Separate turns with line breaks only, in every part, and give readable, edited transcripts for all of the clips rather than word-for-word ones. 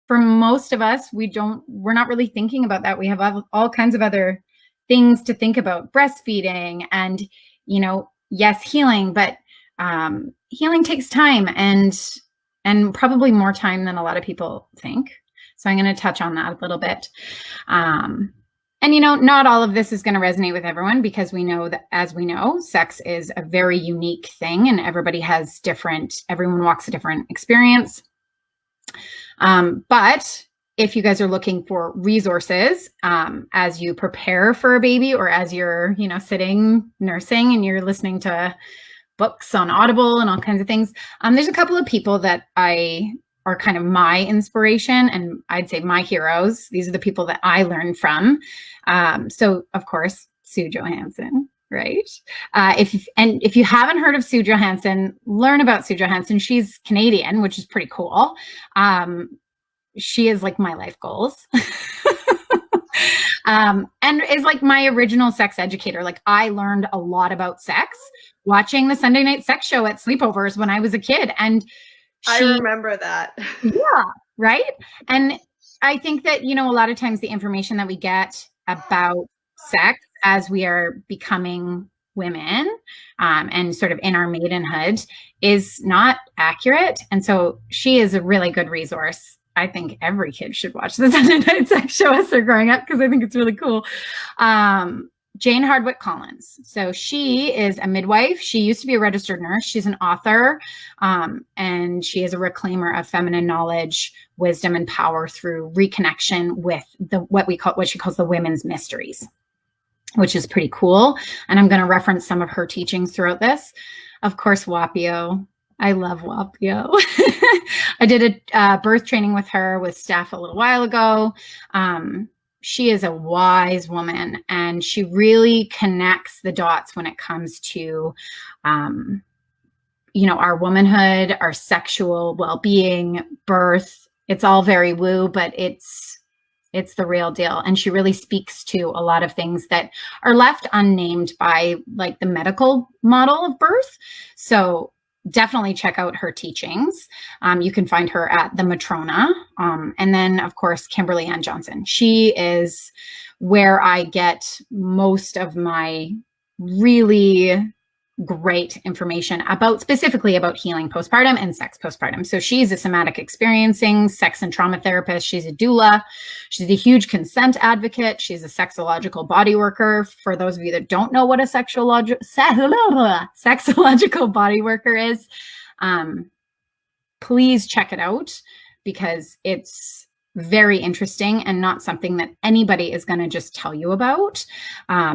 for most of us, we're not really thinking about that. We have all kinds of other things to think about, breastfeeding and, yes, healing, but healing takes time and probably more time than a lot of people think. So I'm going to touch on that a little bit. And, not all of this is going to resonate with everyone, because we know that, as we know, sex is a very unique thing and everyone walks a different experience. But if you guys are looking for resources as you prepare for a baby, or as you're, sitting nursing and you're listening to books on Audible and all kinds of things, there's a couple of people that are kind of my inspiration, and I'd say my heroes. These are the people that I learned from. So of course, Sue Johansen, right? If you haven't heard of Sue Johansen, learn about Sue Johansen. She's Canadian, which is pretty cool. She is like my life goals. And is like my original sex educator. Like, I learned a lot about sex watching the Sunday night sex show at sleepovers when I was a kid. And
I remember that.
Yeah, right? And I think that, a lot of times the information that we get about sex as we are becoming women and sort of in our maidenhood is not accurate. And so she is a really good resource. I think every kid should watch the Sunday night sex show as they're growing up, because I think it's really cool. Jane Hardwick Collins. So she is a midwife. She used to be a registered nurse. She's an author, and she is a reclaimer of feminine knowledge, wisdom, and power through reconnection with what she calls the women's mysteries, which is pretty cool. And I'm going to reference some of her teachings throughout this. Of course, Wapio. I love Wapio. I did a birth training with her with staff a little while ago. She is a wise woman, and she really connects the dots when it comes to, our womanhood, our sexual well-being, birth. It's all very woo, but it's the real deal. And she really speaks to a lot of things that are left unnamed by like the medical model of birth. So definitely check out her teachings. You can find her at the Matrona. And then, of course, Kimberly Ann Johnson. She is where I get most of my really great information specifically about healing postpartum and sex postpartum. So she's a somatic experiencing sex and trauma therapist. She's a doula. She's a huge consent advocate. She's a sexological body worker. For those of you that don't know what a sexological body worker is, please check it out, because it's very interesting and not something that anybody is going to just tell you about.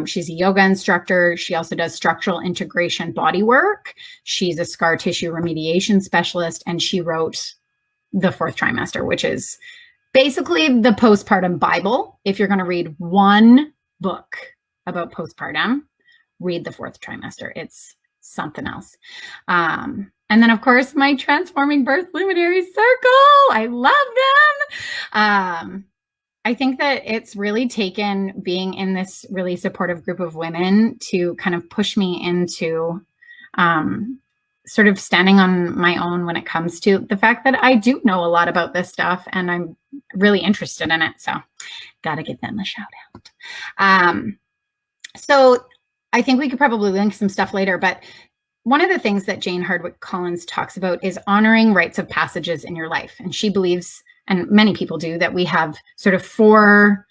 She's a yoga instructor. She also does structural integration body work. She's a scar tissue remediation specialist, and she wrote The Fourth Trimester, which is basically the postpartum Bible. If you're going to read one book about postpartum, read The Fourth Trimester. It's something else. And then, of course, my Transforming Birth Luminary Circle. I love them. I think that it's really taken being in this really supportive group of women to kind of push me into sort of standing on my own when it comes to the fact that I do know a lot about this stuff and I'm really interested in it. So got to give them a shout out. So I think we could probably link some stuff later, but one of the things that Jane Hardwick Collins talks about is honoring rites of passages in your life. And she believes, and many people do, that we have sort of 4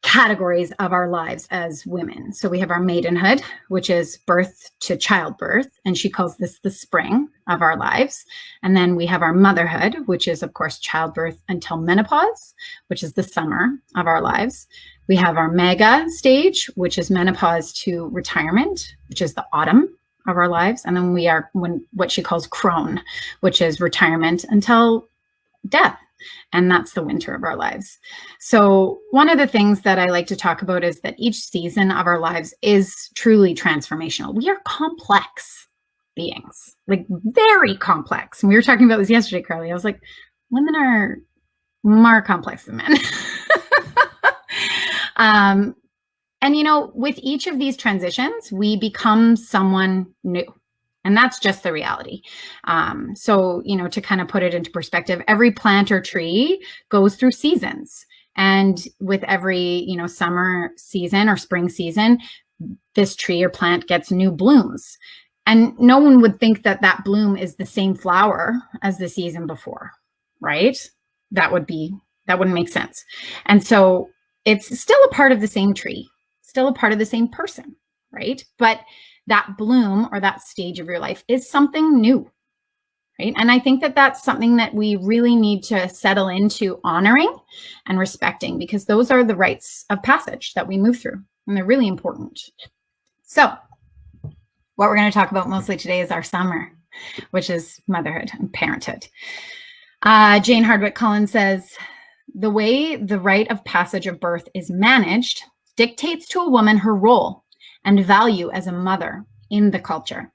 categories of our lives as women. So we have our maidenhood, which is birth to childbirth, and she calls this the spring of our lives. And then we have our motherhood, which is, of course, childbirth until menopause, which is the summer of our lives. We have our mega stage, which is menopause to retirement, which is the autumn of our lives. And then we are what she calls crone, which is retirement until death. And that's the winter of our lives. So one of the things that I like to talk about is that each season of our lives is truly transformational. We are complex beings, like very complex. And we were talking about this yesterday, Carly. I was like, women are more complex than men. And, with each of these transitions, we become someone new. And that's just the reality. So, to kind of put it into perspective, every plant or tree goes through seasons. And with every, summer season or spring season, this tree or plant gets new blooms. And no one would think that that bloom is the same flower as the season before, right? That wouldn't make sense. And so it's still a part of the same tree, still a part of the same person, right? But that bloom or that stage of your life is something new, right? And I think that that's something that we really need to settle into honoring and respecting, because those are the rites of passage that we move through, and they're really important. So what we're going to talk about mostly today is our summer, which is motherhood and parenthood. Jane Hardwick Collins says, the way the rite of passage of birth is managed dictates to a woman her role and value as a mother in the culture.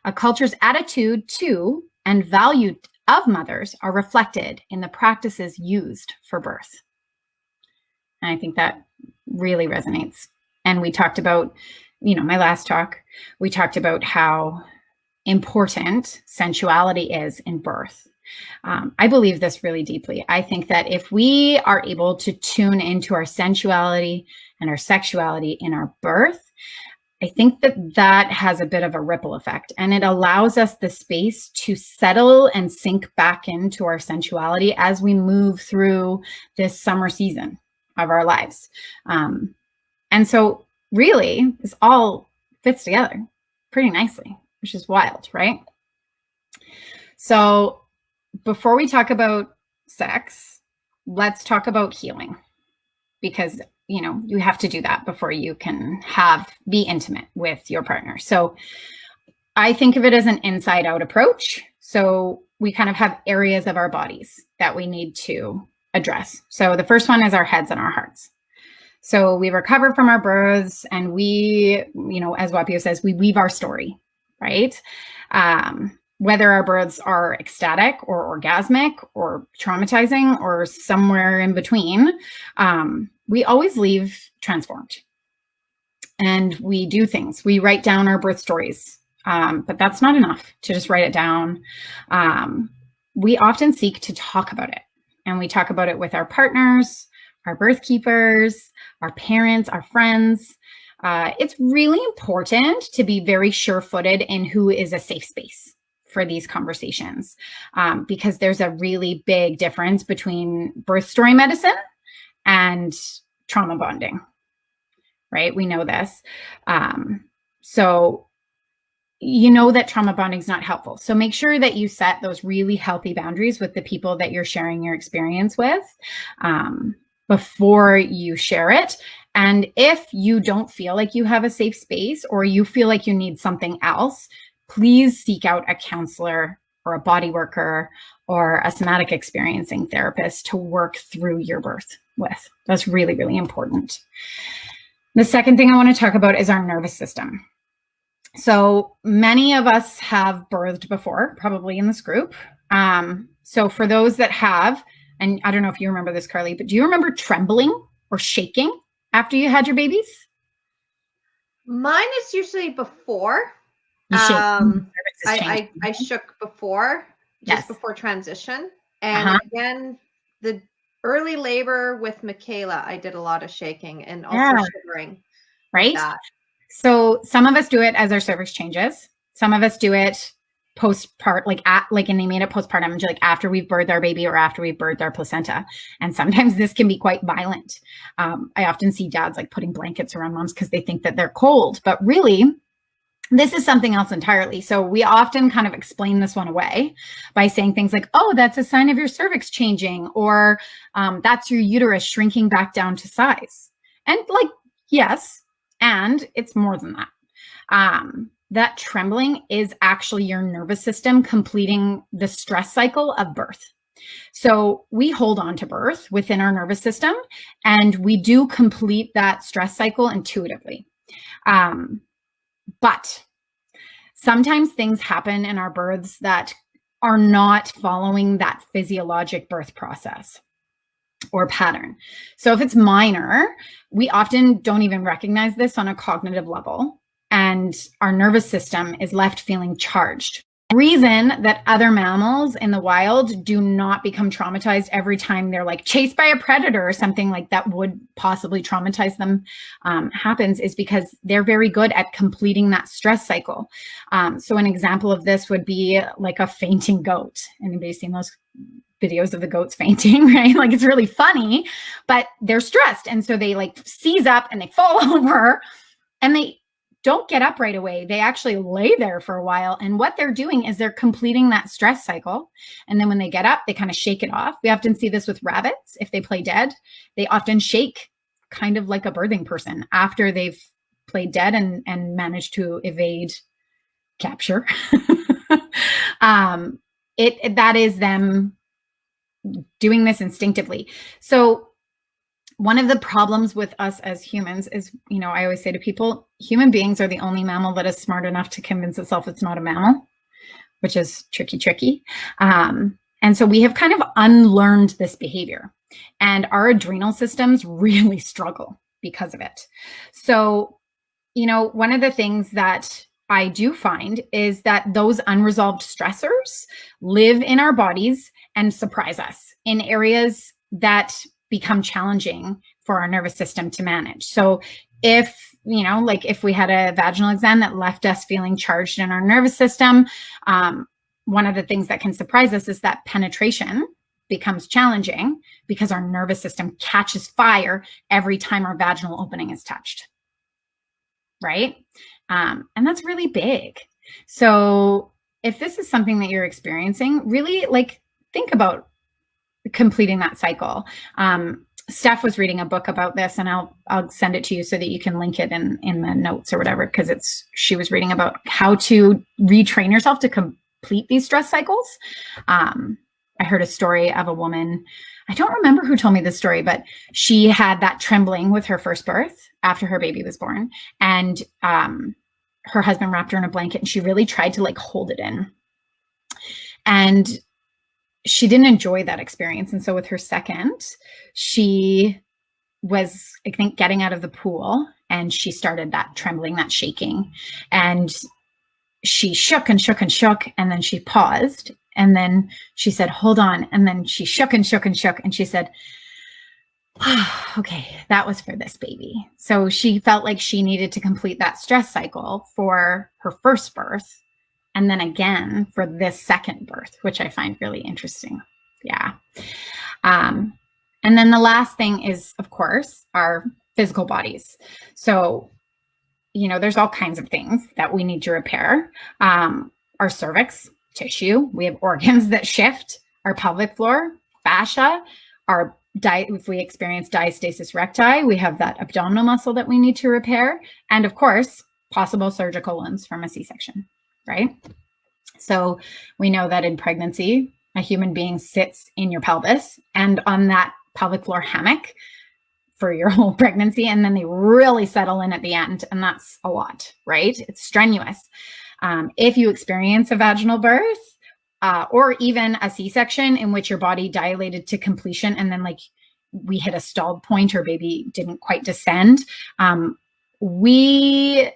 A culture's attitude to and value of mothers are reflected in the practices used for birth. And I think that really resonates. And we talked about, my last talk, we talked about how important sensuality is in birth. I believe this really deeply. I think that if we are able to tune into our sensuality and our sexuality in our birth, I think that has a bit of a ripple effect, and it allows us the space to settle and sink back into our sensuality as we move through this summer season of our lives. And so really, this all fits together pretty nicely, which is wild, right? So before we talk about sex, let's talk about healing, because you have to do that before you can be intimate with your partner. So I think of it as an inside out approach. So we kind of have areas of our bodies that we need to address. So the first one is our heads and our hearts. So we recover from our births, and we, as Wapio says, we weave our story, right? Whether our births are ecstatic or orgasmic or traumatizing or somewhere in between, we always leave transformed. And we do things. We write down our birth stories, but that's not enough to just write it down. We often seek to talk about it, and we talk about it with our partners, our birth keepers, our parents, our friends. It's really important to be very sure-footed in who is a safe space for these conversations, because there's a really big difference between birth story medicine and trauma bonding, right? We know this. So that trauma bonding is not helpful. So make sure that you set those really healthy boundaries with the people that you're sharing your experience with before you share it. And if you don't feel like you have a safe space, or you feel like you need something else, please seek out a counselor or a body worker or a somatic experiencing therapist to work through your birth with. That's really, really important. The second thing I want to talk about is our nervous system. So many of us have birthed before, probably in this group. So for those that have, and I don't know if you remember this, Carly, but do you remember trembling or shaking after you had your babies?
Mine is usually before. I shook before, just before transition. And again, the early labor with Michaela, I did a lot of shaking and also shivering.
Right? So some of us do it as our cervix changes. Some of us do it postpartum, and they made it postpartum, like after we've birthed our baby or after we've birthed our placenta. And sometimes this can be quite violent. I often see dads putting blankets around moms because they think that they're cold, but really this is something else entirely. So we often kind of explain this one away by saying things like, oh, that's a sign of your cervix changing, or that's your uterus shrinking back down to size. And yes, and it's more than that. That trembling is actually your nervous system completing the stress cycle of birth. So we hold on to birth within our nervous system, and we do complete that stress cycle intuitively. But sometimes things happen in our births that are not following that physiologic birth process or pattern. So if it's minor, we often don't even recognize this on a cognitive level. and our nervous system is left feeling charged. The reason that other mammals in the wild do not become traumatized every time they're like chased by a predator or something like that would possibly traumatize them happens is because they're very good at completing that stress cycle. So an example of this would be like a fainting goat. Anybody seen those videos of the goats fainting, right? Like, it's really funny, but they're stressed. And so they like seize up and they fall over and they don't get up right away. They actually lay there for a while. And what they're doing is they're completing that stress cycle. And then when they get up, they kind of shake it off. We often see this with rabbits. If they play dead, they often shake kind of like a birthing person after they've played dead and managed to evade capture. That is them doing this instinctively. So one of the problems with us as humans is, you know, I always say to people, human beings are the only mammal that is smart enough to convince itself it's not a mammal, which is tricky. And so we have kind of unlearned this behavior, and our adrenal systems really struggle because of it. So, you know, one of the things that I do find is that those unresolved stressors live in our bodies and surprise us in areas that become challenging for our nervous system to manage. So if, you know, like if we had a vaginal exam that left us feeling charged in our nervous system, one of the things that can surprise us is that penetration becomes challenging because our nervous system catches fire every time our vaginal opening is touched, right? And that's really big. So if this is something that you're experiencing, really like think about completing that cycle. Steph was reading a book about this, and I'll send it to you so that you can link it in the notes or whatever, because she was reading about how to retrain yourself to complete these stress cycles. I heard a story of a woman, I don't remember who told me this story, but she had that trembling with her first birth after her baby was born, and her husband wrapped her in a blanket, and she really tried to like hold it in. And she didn't enjoy that experience. And so with her second, she was, I think, getting out of the pool, and she started that trembling, that shaking, and she shook and shook and shook. And then she paused, and then she said, hold on. And then she shook and shook and shook. And she said, oh, okay, that was for this baby. So she felt like she needed to complete that stress cycle for her first birth, and then again for this second birth, which I find really interesting. Yeah. And then the last thing is, of course, our physical bodies. So, you know, there's all kinds of things that we need to repair. Our cervix, tissue, we have organs that shift, our pelvic floor, fascia, if we experience diastasis recti, we have that abdominal muscle that we need to repair. And of course, possible surgical wounds from a C-section. Right? So we know that in pregnancy, a human being sits in your pelvis and on that pelvic floor hammock for your whole pregnancy, and then they really settle in at the end, and that's a lot, right? It's strenuous. If you experience a vaginal birth or even a C-section in which your body dilated to completion and then like we hit a stalled point or baby didn't quite descend, we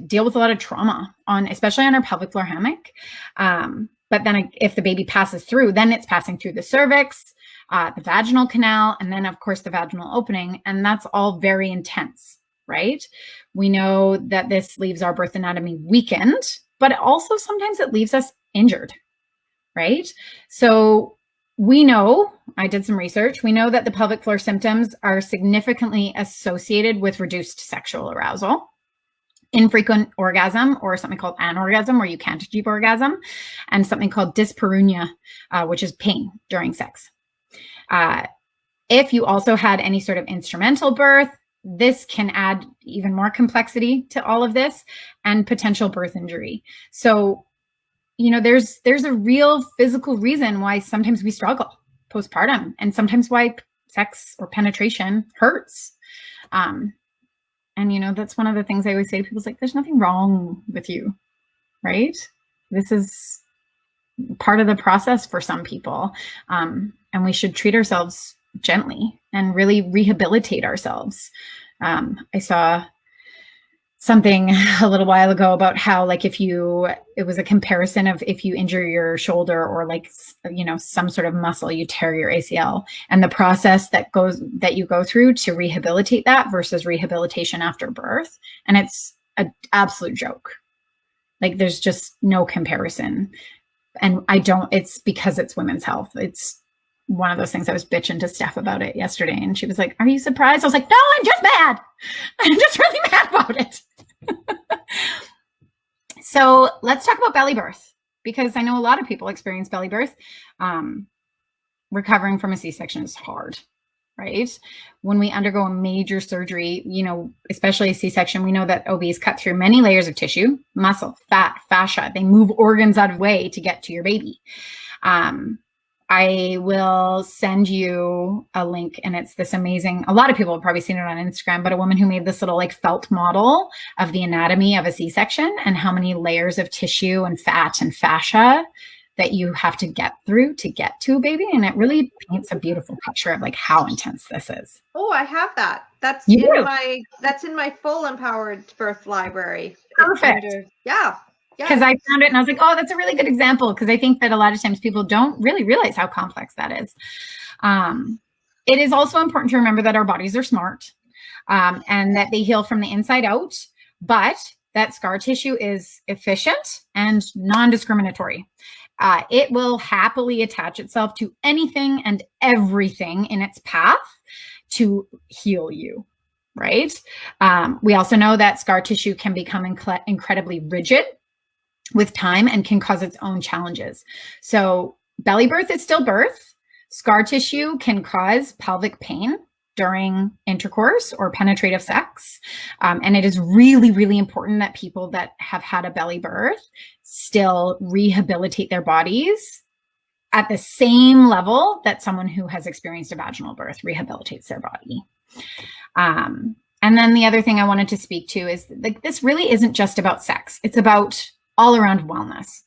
deal with a lot of trauma especially on our pelvic floor hammock. But then if the baby passes through, then it's passing through the cervix, the vaginal canal, and then of course the vaginal opening. And that's all very intense, right? We know that this leaves our birth anatomy weakened, but also sometimes it leaves us injured, right? So we know, I did some research, we know that the pelvic floor symptoms are significantly associated with reduced sexual arousal, infrequent orgasm, or something called anorgasm, where you can't achieve orgasm, and something called dyspareunia, which is pain during sex. If you also had any sort of instrumental birth, this can add even more complexity to all of this and potential birth injury. So, you know, there's a real physical reason why sometimes we struggle postpartum, and sometimes why sex or penetration hurts. And, you know, that's one of the things I always say to people is like, there's nothing wrong with you, right? This is part of the process for some people. And we should treat ourselves gently and really rehabilitate ourselves. I saw something a little while ago about how, like, it was a comparison of if you injure your shoulder or, like, you know, some sort of muscle, you tear your ACL, and the process that you go through to rehabilitate that versus rehabilitation after birth. And it's an absolute joke. Like, there's just no comparison. And it's because it's women's health. It's one of those things. I was bitching to Steph about it yesterday, and she was like, "Are you surprised?" I was like, "No, I'm just mad. I'm just really mad about it." So let's talk about belly birth, because I know a lot of people experience belly birth. Recovering from a C-section is hard, right? When we undergo a major surgery, you know, especially a C-section, we know that OBs cut through many layers of tissue, muscle, fat, fascia. They move organs out of the way to get to your baby. I will send you a link, and it's this amazing, a lot of people have probably seen it on Instagram, but a woman who made this little, like, felt model of the anatomy of a C-section and how many layers of tissue and fat and fascia that you have to get through to get to a baby. And it really paints a beautiful picture of, like, how intense this is.
Oh, I have that. That's in my full empowered birth library.
Perfect.
Yeah.
Because I found it and I was like, oh, that's a really good example. Because I think that a lot of times people don't really realize how complex that is. It is also important to remember that our bodies are smart, and that they heal from the inside out, but that scar tissue is efficient and non-discriminatory. It will happily attach itself to anything and everything in its path to heal you, right? We also know that scar tissue can become incredibly rigid with time and can cause its own challenges. So belly birth is still birth. Scar tissue can cause pelvic pain during intercourse or penetrative sex. And it is really, really important that people that have had a belly birth still rehabilitate their bodies at the same level that someone who has experienced a vaginal birth rehabilitates their body. And then the other thing I wanted to speak to is, like, this really isn't just about sex. It's about all around wellness.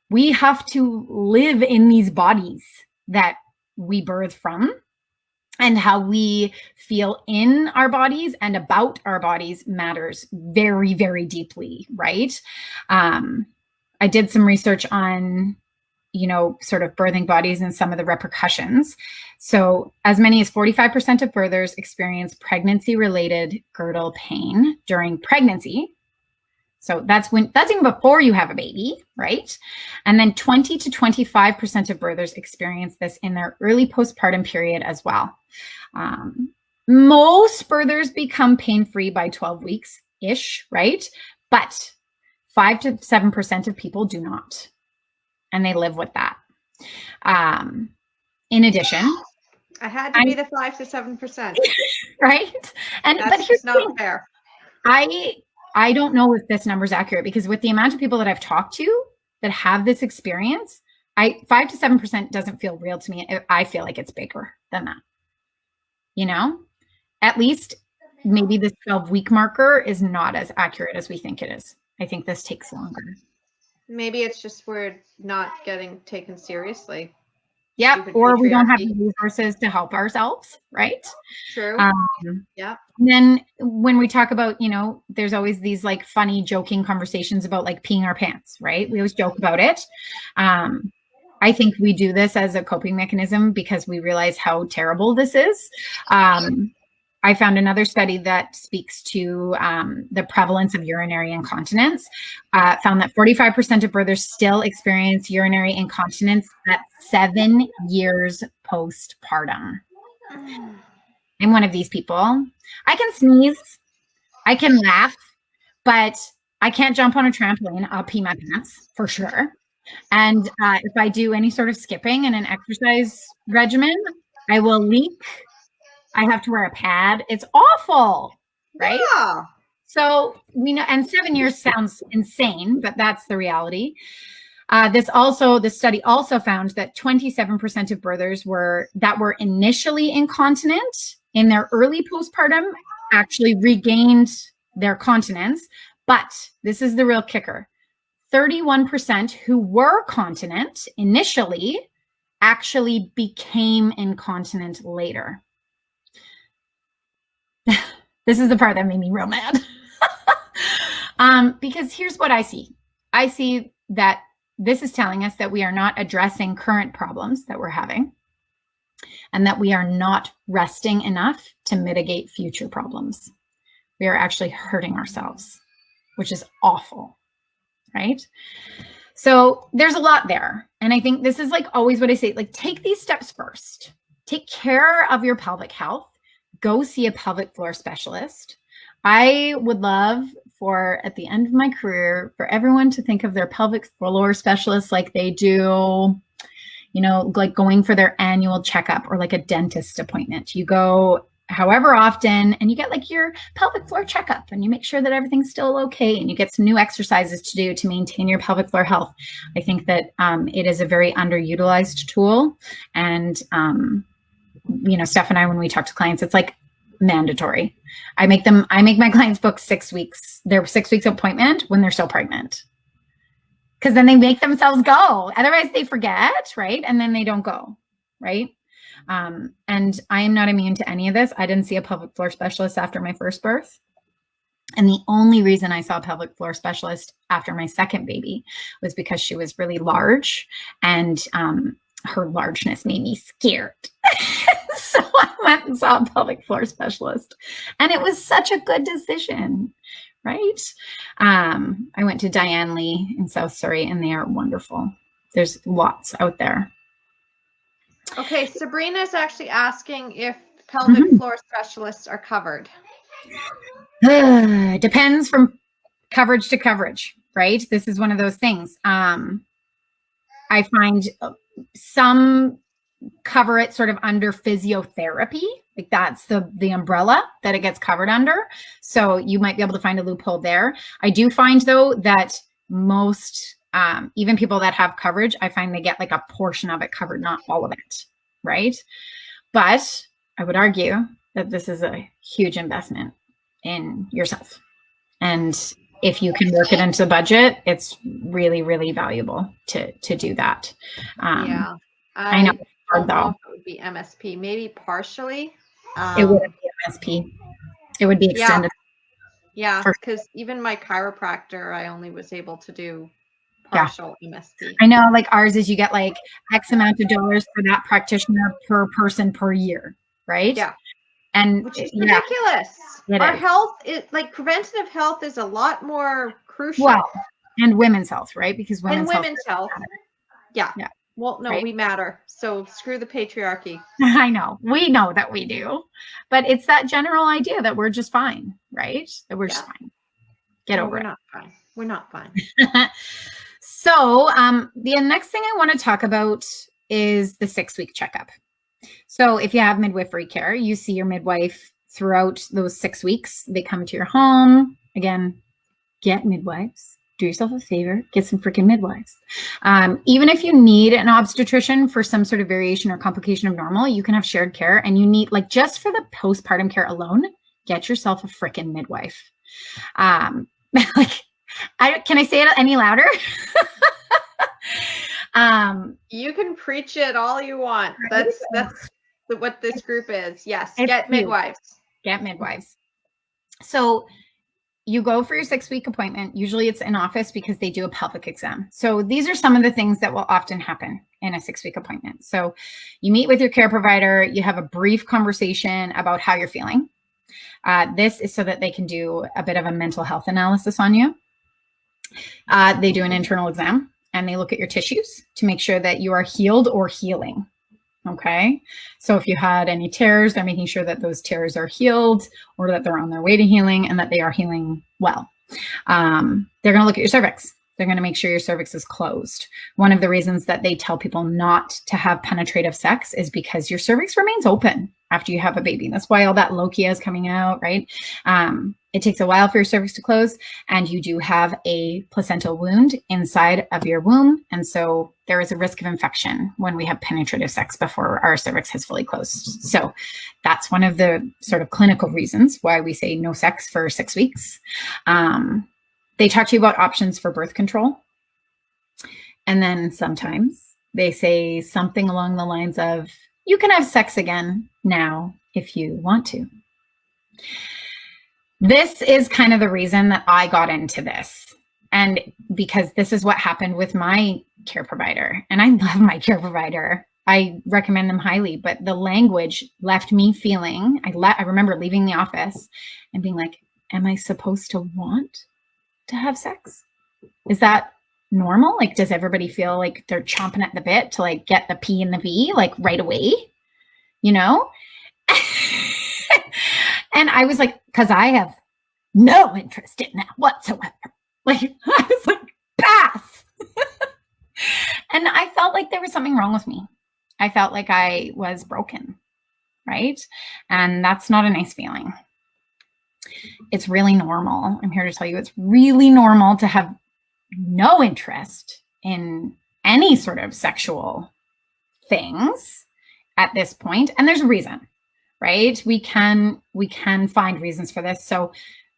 We have to live in these bodies that we birth from, and how we feel in our bodies and about our bodies matters very, very deeply, right? I did some research on, you know, sort of birthing bodies and some of the repercussions. So as many as 45% of birthers experience pregnancy-related girdle pain during pregnancy. So that's even before you have a baby, right? And then 20 to 25% of birthers experience this in their early postpartum period as well. Most birthers become pain-free by 12 weeks-ish, right? But 5 to 7% of people do not, and they live with that. In addition,
I had to be the 5 to 7%,
right? And
that's just not fair.
I don't know if this number is accurate, because with the amount of people that I've talked to that have this experience, 5 to 7% doesn't feel real to me. I feel like it's bigger than that. You know, at least maybe this 12-week marker is not as accurate as we think it is. I think this takes longer.
Maybe it's just we're not getting taken seriously.
Yeah, or we don't have the resources to help ourselves, right?
True. Yeah.
And then when we talk about, you know, there's always these, like, funny joking conversations about, like, peeing our pants, right? We always joke about it. I think we do this as a coping mechanism because we realize how terrible this is. I found another study that speaks to the prevalence of urinary incontinence. Found that 45% of birthers still experience urinary incontinence at 7 years postpartum. I'm one of these people. I can sneeze, I can laugh, but I can't jump on a trampoline. I'll pee my pants for sure. And if I do any sort of skipping in an exercise regimen, I will leak. I have to wear a pad. It's awful, right?
Yeah.
So we know, and 7 years sounds insane, but that's the reality. This study also found that 27% of birthers that were initially incontinent in their early postpartum actually regained their continence. But this is the real kicker. 31% who were continent initially actually became incontinent later. This is the part that made me real mad. Because here's what I see. I see that this is telling us that we are not addressing current problems that we're having, and that we are not resting enough to mitigate future problems. We are actually hurting ourselves, which is awful, right? So there's a lot there. And I think this is like always what I say, like take these steps first. Take care of your pelvic health. Go see a pelvic floor specialist. I would love for, at the end of my career, for everyone to think of their pelvic floor specialist like they do, you know, like going for their annual checkup or like a dentist appointment. You go however often and you get like your pelvic floor checkup and you make sure that everything's still okay and you get some new exercises to do to maintain your pelvic floor health. I think that it is a very underutilized tool. And, you know, Steph and I, when we talk to clients, it's like mandatory. I make my clients book 6 weeks, their 6 weeks appointment when they're still pregnant. Because then they make themselves go. Otherwise they forget, right? And then they don't go, right? And I am not immune to any of this. I didn't see a pelvic floor specialist after my first birth. And the only reason I saw a pelvic floor specialist after my second baby was because she was really large and her largeness made me scared. So I went and saw a pelvic floor specialist and it was such a good decision, right? I went to Diane Lee in South Surrey and they are wonderful. There's lots out there.
Okay, Sabrina's actually asking if pelvic floor specialists are covered.
Depends from coverage to coverage, right? This is one of those things. I find some cover it sort of under physiotherapy. Like that's the umbrella that it gets covered under. So you might be able to find a loophole there. I do find though that most even people that have coverage, I find they get like a portion of it covered, not all of it, right? But I would argue that this is a huge investment in yourself. And if you can work it into the budget, it's really, really valuable to do that.
Yeah.
I know.
I don't know if it would be MSP, maybe partially.
It wouldn't be MSP. It would be extended.
Yeah, because even my chiropractor, I only was able to do partial MSP.
I know, like ours is you get like X amount of dollars for that practitioner per person per year, right?
Yeah.
And
which is ridiculous. Our health is like preventative health is a lot more crucial.
Well, and women's health, right? Because women's
health. Yeah. Well, no, we matter. So screw the patriarchy.
I know. We know that we do. But it's that general idea that we're just fine, right? That we're just fine. Get over it.
We're not fine. We're not fine.
So the next thing I want to talk about is the 6-week checkup. So if you have midwifery care, you see your midwife throughout those 6 weeks. They come to your home. Again, get midwives. Do yourself a favor, get some freaking midwives. Even if you need an obstetrician for some sort of variation or complication of normal, you can have shared care, and you need, like, just for the postpartum care alone, get yourself a freaking midwife. Can I say it any louder?
You can preach it all you want. That's what this group is. Yes, get midwives.
Get midwives. So you go for your 6-week appointment. Usually it's in office because they do a pelvic exam. So these are some of the things that will often happen in a 6-week appointment. So you meet with your care provider, you have a brief conversation about how you're feeling. This is so that they can do a bit of a mental health analysis on you. They do an internal exam and they look at your tissues to make sure that you are healed or healing. Okay. So if you had any tears, they're making sure that those tears are healed or that they're on their way to healing and that they are healing well. They're going to look at your cervix. They're going to make sure your cervix is closed. One of the reasons that they tell people not to have penetrative sex is because your cervix remains open after you have a baby. That's why all that lochia is coming out, right? It takes a while for your cervix to close, and you do have a placental wound inside of your womb. And so there is a risk of infection when we have penetrative sex before our cervix has fully closed. So that's one of the sort of clinical reasons why we say no sex for 6 weeks. They talk to you about options for birth control. And then sometimes they say something along the lines of, you can have sex again now if you want to. This is kind of the reason that I got into this. And because this is what happened with my care provider. And I love my care provider. I recommend them highly, but the language left me feeling, I remember leaving the office and being like, am I supposed to want to have sex? Is that normal? Like, does everybody feel like they're chomping at the bit to like get the P and the V like right away? You know? And I was like, because I have no interest in that whatsoever. Like, I was like, pass. And I felt like there was something wrong with me. I felt like I was broken, right? And that's not a nice feeling. It's really normal. I'm here to tell you it's really normal to have no interest in any sort of sexual things at this point. And there's a reason, right? We can find reasons for this. So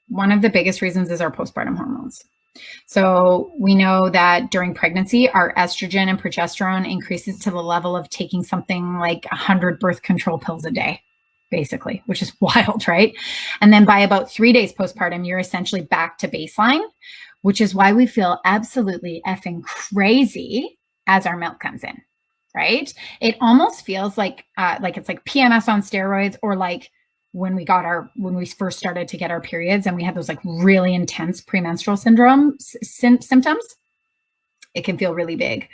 one of the biggest reasons is our postpartum hormones. So we know that during pregnancy, our estrogen and progesterone increases to the level of taking something like 100 birth control pills a day, basically, which is wild, right? And then by about 3 days postpartum, you're essentially back to baseline, which is why we feel absolutely effing crazy as our milk comes in, right? It almost feels like it's like PMS on steroids, or like when we first started to get our periods and we had those like really intense premenstrual syndrome symptoms. It can feel really big.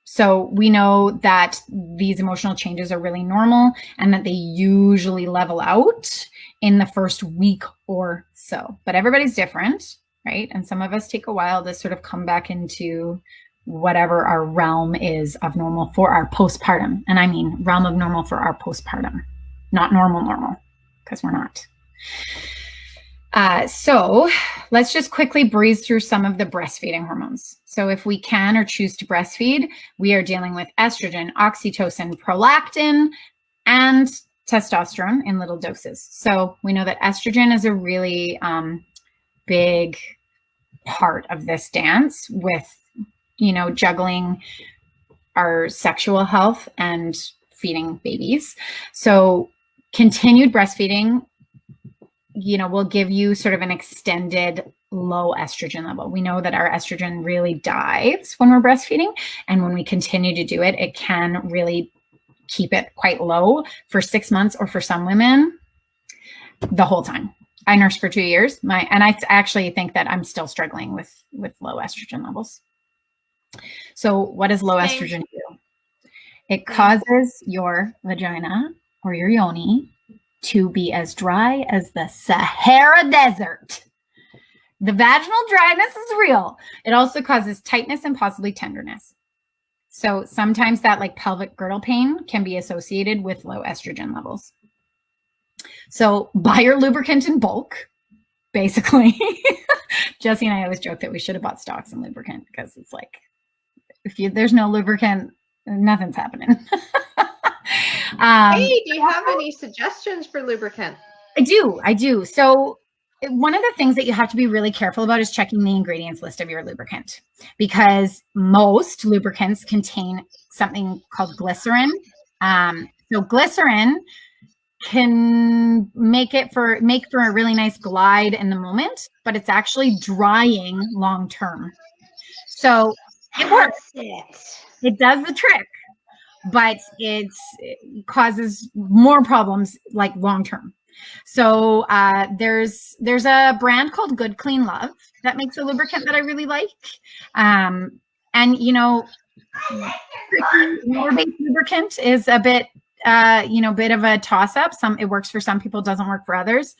So we know that these emotional changes are really normal and that they usually level out in the first week or so, but everybody's different, right? And some of us take a while to sort of come back into whatever our realm is of normal for our postpartum. And I mean realm of normal for our postpartum, not normal, because we're not. So let's just quickly breeze through some of the breastfeeding hormones. So if we can or choose to breastfeed, we are dealing with estrogen, oxytocin, prolactin, and testosterone in little doses. So we know that estrogen is a really big part of this dance with, juggling our sexual health and feeding babies. So continued breastfeeding, will give you sort of an extended low estrogen level. We know that our estrogen really dives when we're breastfeeding. And when we continue to do it, it can really keep it quite low for 6 months, or for some women, the whole time. I nursed for 2 years. And I actually think that I'm still struggling with low estrogen levels. So what does low estrogen do? It causes your vagina or your yoni to be as dry as the Sahara Desert. The vaginal dryness is real. It also causes tightness and possibly tenderness. So sometimes that like pelvic girdle pain can be associated with low estrogen levels. So buy your lubricant in bulk, basically. Jesse and I always joke that we should have bought stocks in lubricant, because it's like, there's no lubricant, nothing's happening.
Hey, do you have any suggestions for lubricant?
I do. So one of the things that you have to be really careful about is checking the ingredients list of your lubricant, because most lubricants contain something called glycerin. So glycerin can make for a really nice glide in the moment, but it's actually drying long term. So it works. It does the trick, but it causes more problems like long term. So there's a brand called Good Clean Love that makes a lubricant that I really like. And water-based lubricant is a bit bit of a toss-up. It works for some people, doesn't work for others.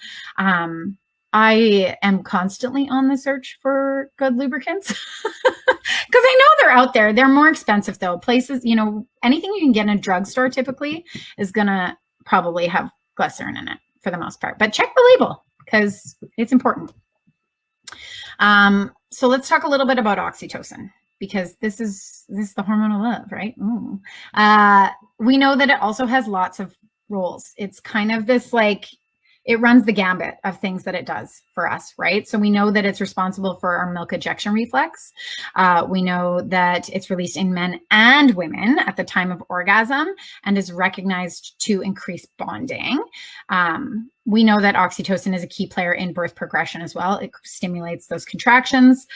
I am constantly on the search for good lubricants because I know they're out there. They're more expensive though. Places, anything you can get in a drugstore typically is gonna probably have glycerin in it for the most part. But check the label because it's important. So let's talk a little bit about oxytocin, because this is the hormone of love, right? We know that it also has lots of roles. It's kind of this like, it runs the gambit of things that it does for us, right? So we know that it's responsible for our milk ejection reflex. We know that it's released in men and women at the time of orgasm and is recognized to increase bonding. We know that oxytocin is a key player in birth progression as well. It stimulates those contractions,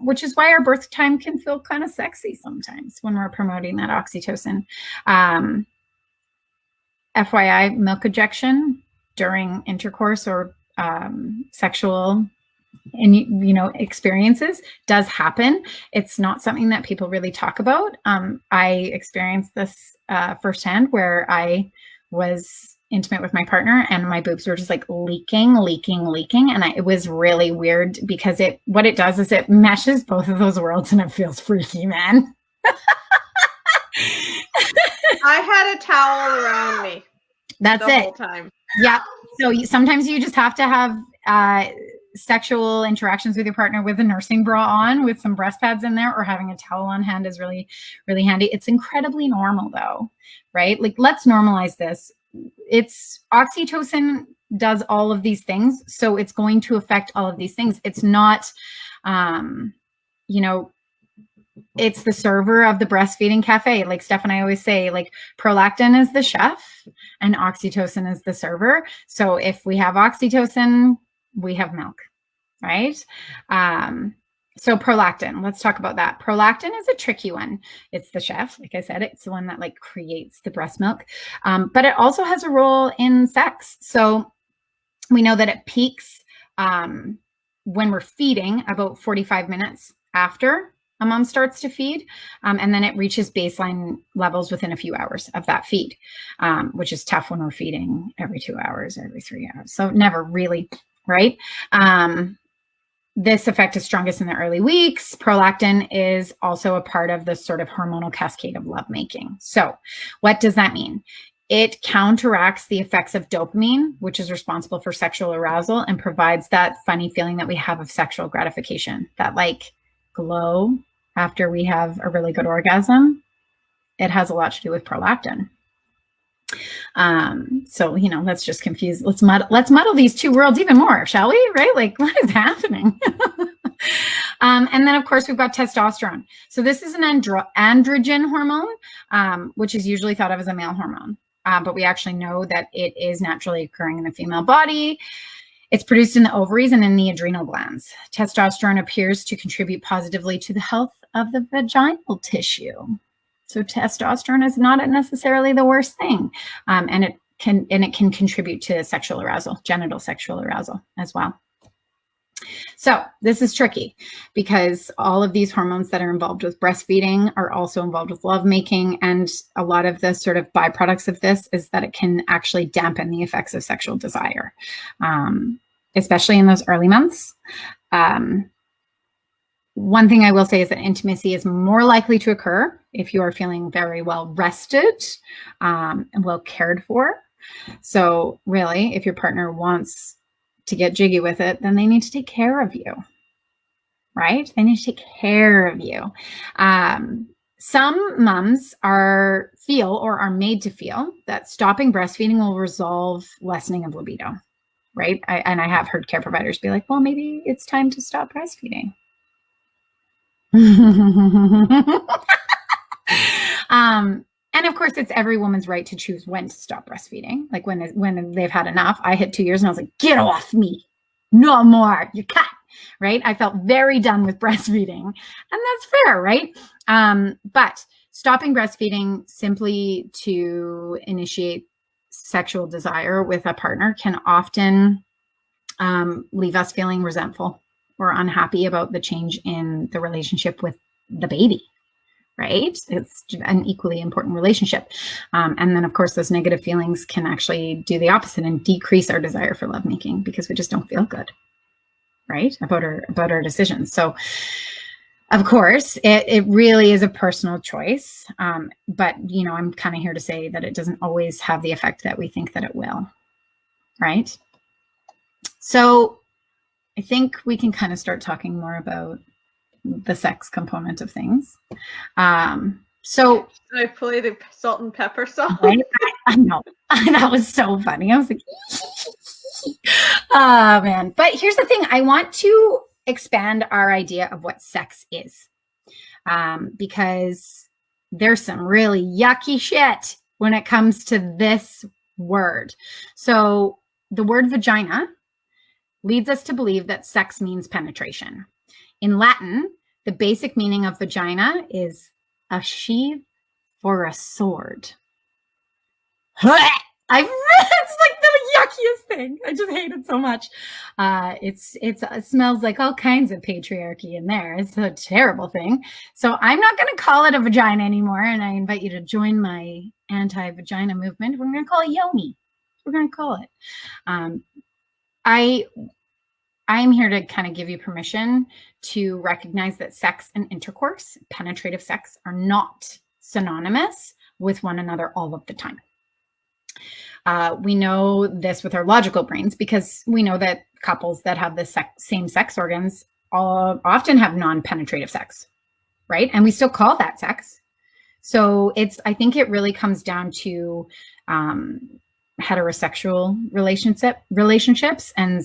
which is why our birth time can feel kind of sexy sometimes when we're promoting that oxytocin. FYI, milk ejection during intercourse or sexual experiences does happen. It's not something that people really talk about. I experienced this firsthand where I was intimate with my partner and my boobs were just like leaking. And it was really weird because what it does is it meshes both of those worlds and it feels freaky, man.
I had a towel around me.
That's
the
it.
Whole time.
Yeah. So sometimes you just have to have sexual interactions with your partner with a nursing bra on, with some breast pads in there, or having a towel on hand is really, really handy. It's incredibly normal though, right? Like, let's normalize this. It's oxytocin does all of these things. So it's going to affect all of these things. It's not, it's the server of the breastfeeding cafe. Like Steph and I always say, like, prolactin is the chef and oxytocin is the server. So if we have oxytocin, we have milk, right? So prolactin, let's talk about that. Prolactin is a tricky one. It's the chef, like I said, it's the one that like creates the breast milk, but it also has a role in sex. So we know that it peaks when we're feeding about 45 minutes after a mom starts to feed, and then it reaches baseline levels within a few hours of that feed, which is tough when we're feeding every 2 hours, every 3 hours. So never really, right? This effect is strongest in the early weeks. Prolactin is also a part of the sort of hormonal cascade of lovemaking. So what does that mean? It counteracts the effects of dopamine, which is responsible for sexual arousal and provides that funny feeling that we have of sexual gratification, that like glow after we have a really good orgasm. It has a lot to do with prolactin. So, let's just confuse, let's muddle these two worlds even more, shall we? Right? Like, what is happening? And then of course we've got testosterone. So this is an androgen hormone, which is usually thought of as a male hormone. But we actually know that it is naturally occurring in the female body. It's produced in the ovaries and in the adrenal glands. Testosterone appears to contribute positively to the health of the vaginal tissue. So testosterone is not necessarily the worst thing. And it can contribute to sexual arousal, genital sexual arousal as well. So this is tricky because all of these hormones that are involved with breastfeeding are also involved with lovemaking. And a lot of the sort of byproducts of this is that it can actually dampen the effects of sexual desire, especially in those early months. One thing I will say is that intimacy is more likely to occur if you are feeling very well rested and well cared for. So really, if your partner wants to get jiggy with it, then they need to take care of you, right? They need to take care of you. Some moms feel or are made to feel that stopping breastfeeding will resolve lessening of libido, right? I have heard care providers be like, well, maybe it's time to stop breastfeeding. And of course, it's every woman's right to choose when to stop breastfeeding. Like when they've had enough. I hit 2 years and I was like, get off me. No more. You're cut. Right? I felt very done with breastfeeding. And that's fair, right? But stopping breastfeeding simply to initiate sexual desire with a partner can often leave us feeling resentful or unhappy about the change in the relationship with the baby, right? It's an equally important relationship. And then of course, those negative feelings can actually do the opposite and decrease our desire for lovemaking because we just don't feel good, right? About our decisions. So of course, it really is a personal choice. But I'm kind of here to say that it doesn't always have the effect that we think that it will, right? So I think we can kind of start talking more about the sex component of things. So
did I play the salt and pepper song?
Right? I know. That was so funny. I was like, Oh, man. But here's the thing. I want to expand our idea of what sex is, because there's some really yucky shit when it comes to this word. So the word vagina leads us to believe that sex means penetration. In Latin, the basic meaning of vagina is a sheath for a sword. It's like the yuckiest thing. I just hate it so much. It smells like all kinds of patriarchy in there. It's a terrible thing. So I'm not going to call it a vagina anymore. And I invite you to join my anti-vagina movement. We're going to call it yoni. We're going to call it. I'm here to kind of give you permission to recognize that sex and intercourse, penetrative sex, are not synonymous with one another all of the time. We know this with our logical brains because we know that couples that have the same sex organs often have non-penetrative sex, right? And we still call that sex. So I think it really comes down to heterosexual relationships, and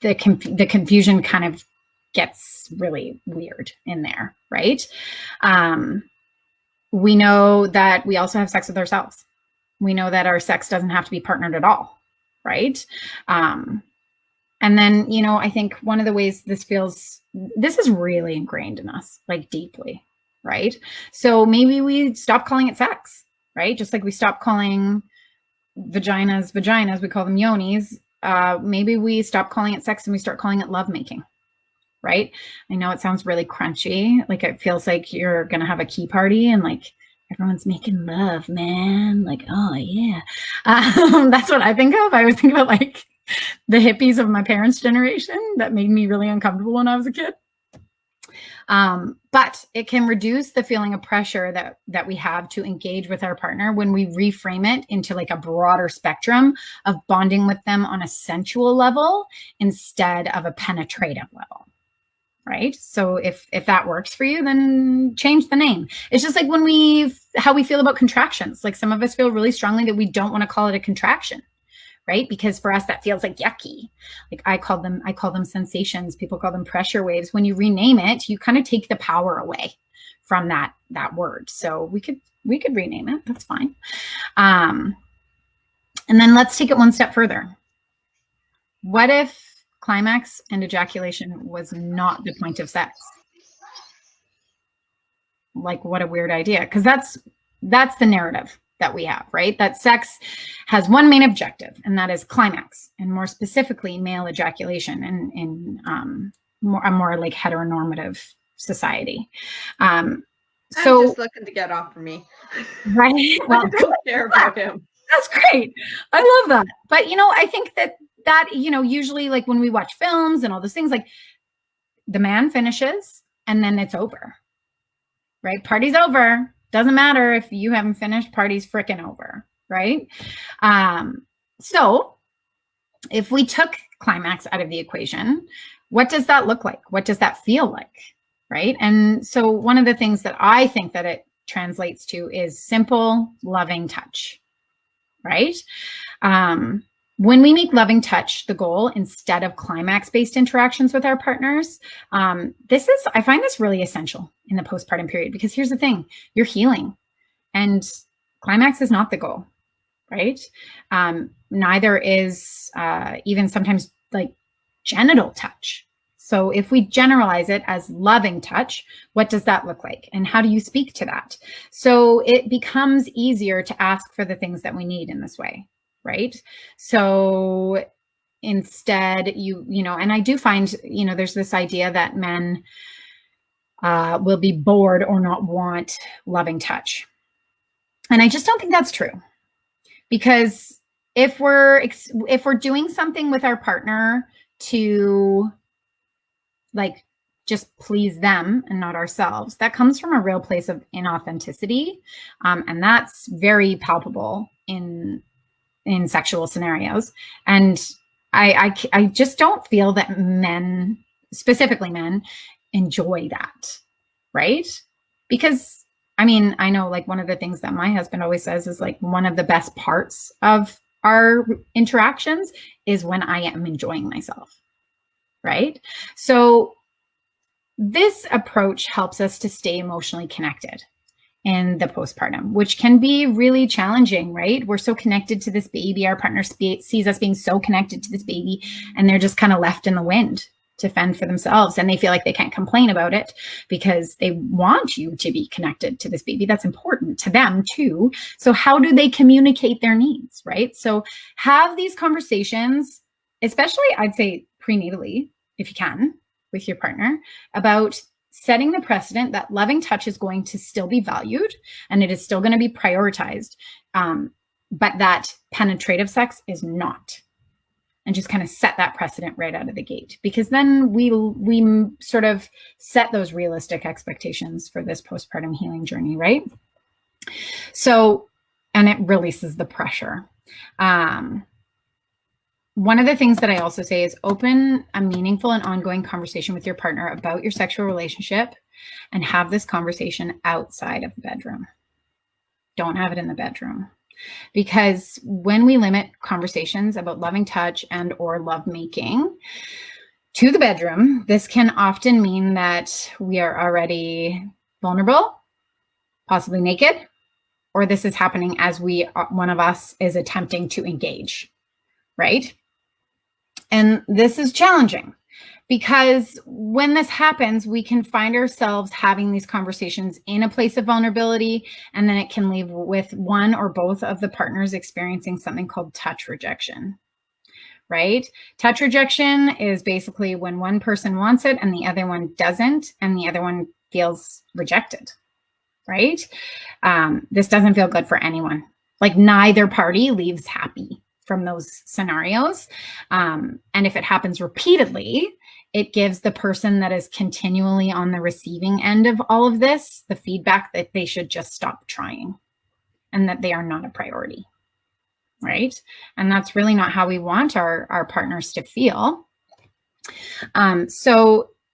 the confusion kind of gets really weird in there, right? We know that we also have sex with ourselves. We know that our sex doesn't have to be partnered at all, right? And then, I think one of the ways this is really ingrained in us, like deeply, right? So maybe we stop calling it sex, right? Just like we stop calling vaginas, we call them yonis. Maybe we stop calling it sex and we start calling it lovemaking, right? I know it sounds really crunchy. Like it feels like you're going to have a key party and like everyone's making love, man. Like, oh yeah. That's what I think of. I always think about like the hippies of my parents' generation that made me really uncomfortable when I was a kid. But it can reduce the feeling of pressure that we have to engage with our partner when we reframe it into like a broader spectrum of bonding with them on a sensual level instead of a penetrative level. Right? So if that works for you, then change the name. It's just like how we feel about contractions. Like some of us feel really strongly that we don't want to call it a contraction, right? Because for us, that feels like yucky. Like I call them sensations. People call them pressure waves. When you rename it, you kind of take the power away from that word. So we could rename it. That's fine. And then let's take it one step further. What if climax and ejaculation was not the point of sex? Like, what a weird idea. Because that's the narrative that we have, right? That sex has one main objective, and that is climax, and more specifically, male ejaculation in a more like heteronormative society. So
I'm just looking to get off of me.
Right?
Well, I don't care about him.
That's great. I love that. But I think that usually like when we watch films and all those things, like the man finishes and then it's over, right? Party's over. Doesn't matter if you haven't finished, party's freaking over, right? So if we took climax out of the equation, what does that look like? What does that feel like, right? And so one of the things that I think that it translates to is simple, loving touch, right? When we make loving touch the goal instead of climax-based interactions with our partners, I find this really essential in the postpartum period, because here's the thing, you're healing and climax is not the goal, right? Neither is even sometimes like genital touch. So if we generalize it as loving touch, what does that look like? And how do you speak to that? So it becomes easier to ask for the things that we need in this way. Right. So instead and I do find, there's this idea that men will be bored or not want loving touch. And I just don't think that's true, because if we're doing something with our partner to like just please them and not ourselves, that comes from a real place of inauthenticity. And that's very palpable in sexual scenarios. And I just don't feel that men, specifically men, enjoy that, right? Because I know like one of the things that my husband always says is like one of the best parts of our interactions is when I am enjoying myself, right? So this approach helps us to stay emotionally connected in the postpartum, which can be really challenging, right? We're so connected to this baby. Our partner sees us being so connected to this baby, and they're just kind of left in the wind to fend for themselves. And they feel like they can't complain about it because they want you to be connected to this baby. That's important to them too. So how do they communicate their needs, right? So have these conversations, especially I'd say prenatally, if you can, with your partner, about setting the precedent that loving touch is going to still be valued and it is still going to be prioritized, but that penetrative sex is not. And just kind of set that precedent right out of the gate, because then we sort of set those realistic expectations for this postpartum healing journey, right? So, and it releases the pressure. One of the things that I also say is open a meaningful and ongoing conversation with your partner about your sexual relationship, and have this conversation outside of the bedroom. Don't have it in the bedroom. Because when we limit conversations about loving touch and or love making to the bedroom, this can often mean that we are already vulnerable, possibly naked, or this is happening as one of us is attempting to engage, right? And this is challenging because when this happens, we can find ourselves having these conversations in a place of vulnerability, and then it can leave with one or both of the partners experiencing something called touch rejection, right? Touch rejection is basically when one person wants it and the other one doesn't, and the other one feels rejected, right? This doesn't feel good for anyone. Like neither party leaves happy from those scenarios. And if it happens repeatedly, it gives the person that is continually on the receiving end of all of this the feedback that they should just stop trying and that they are not a priority, right? And that's really not how we want our partners to feel. And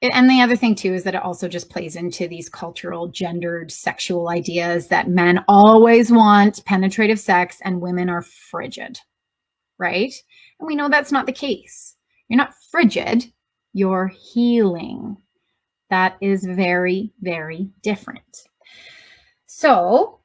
the other thing too is that it also just plays into these cultural gendered sexual ideas that men always want penetrative sex and women are frigid, right? And we know that's not the case. You're not frigid. You're healing. That is very, very different. So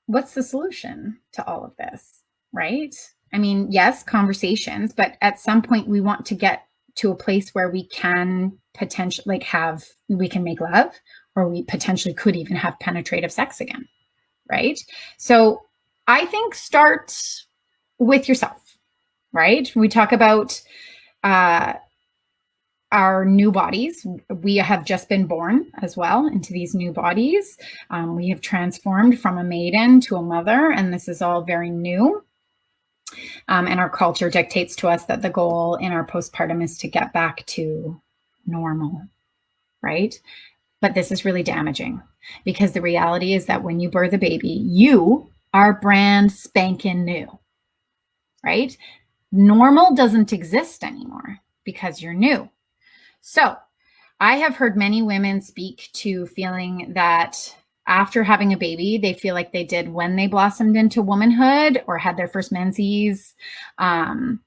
what's the solution to all of this, right? I mean, yes, conversations, but at some point we want to get to a place where we can potentially we can make love, or we potentially could even have penetrative sex again, right? So I think start with yourself, right? We talk about our new bodies. We have just been born as well into these new bodies. We have transformed from a maiden to a mother, and this is all very new. And our culture dictates to us that the goal in our postpartum is to get back to normal, right? But this is really damaging, because the reality is that when you birth a baby, you are brand spanking new, right? Normal doesn't exist anymore because you're new. So I have heard many women speak to feeling that after having a baby, they feel like they did when they blossomed into womanhood or had their first menses. I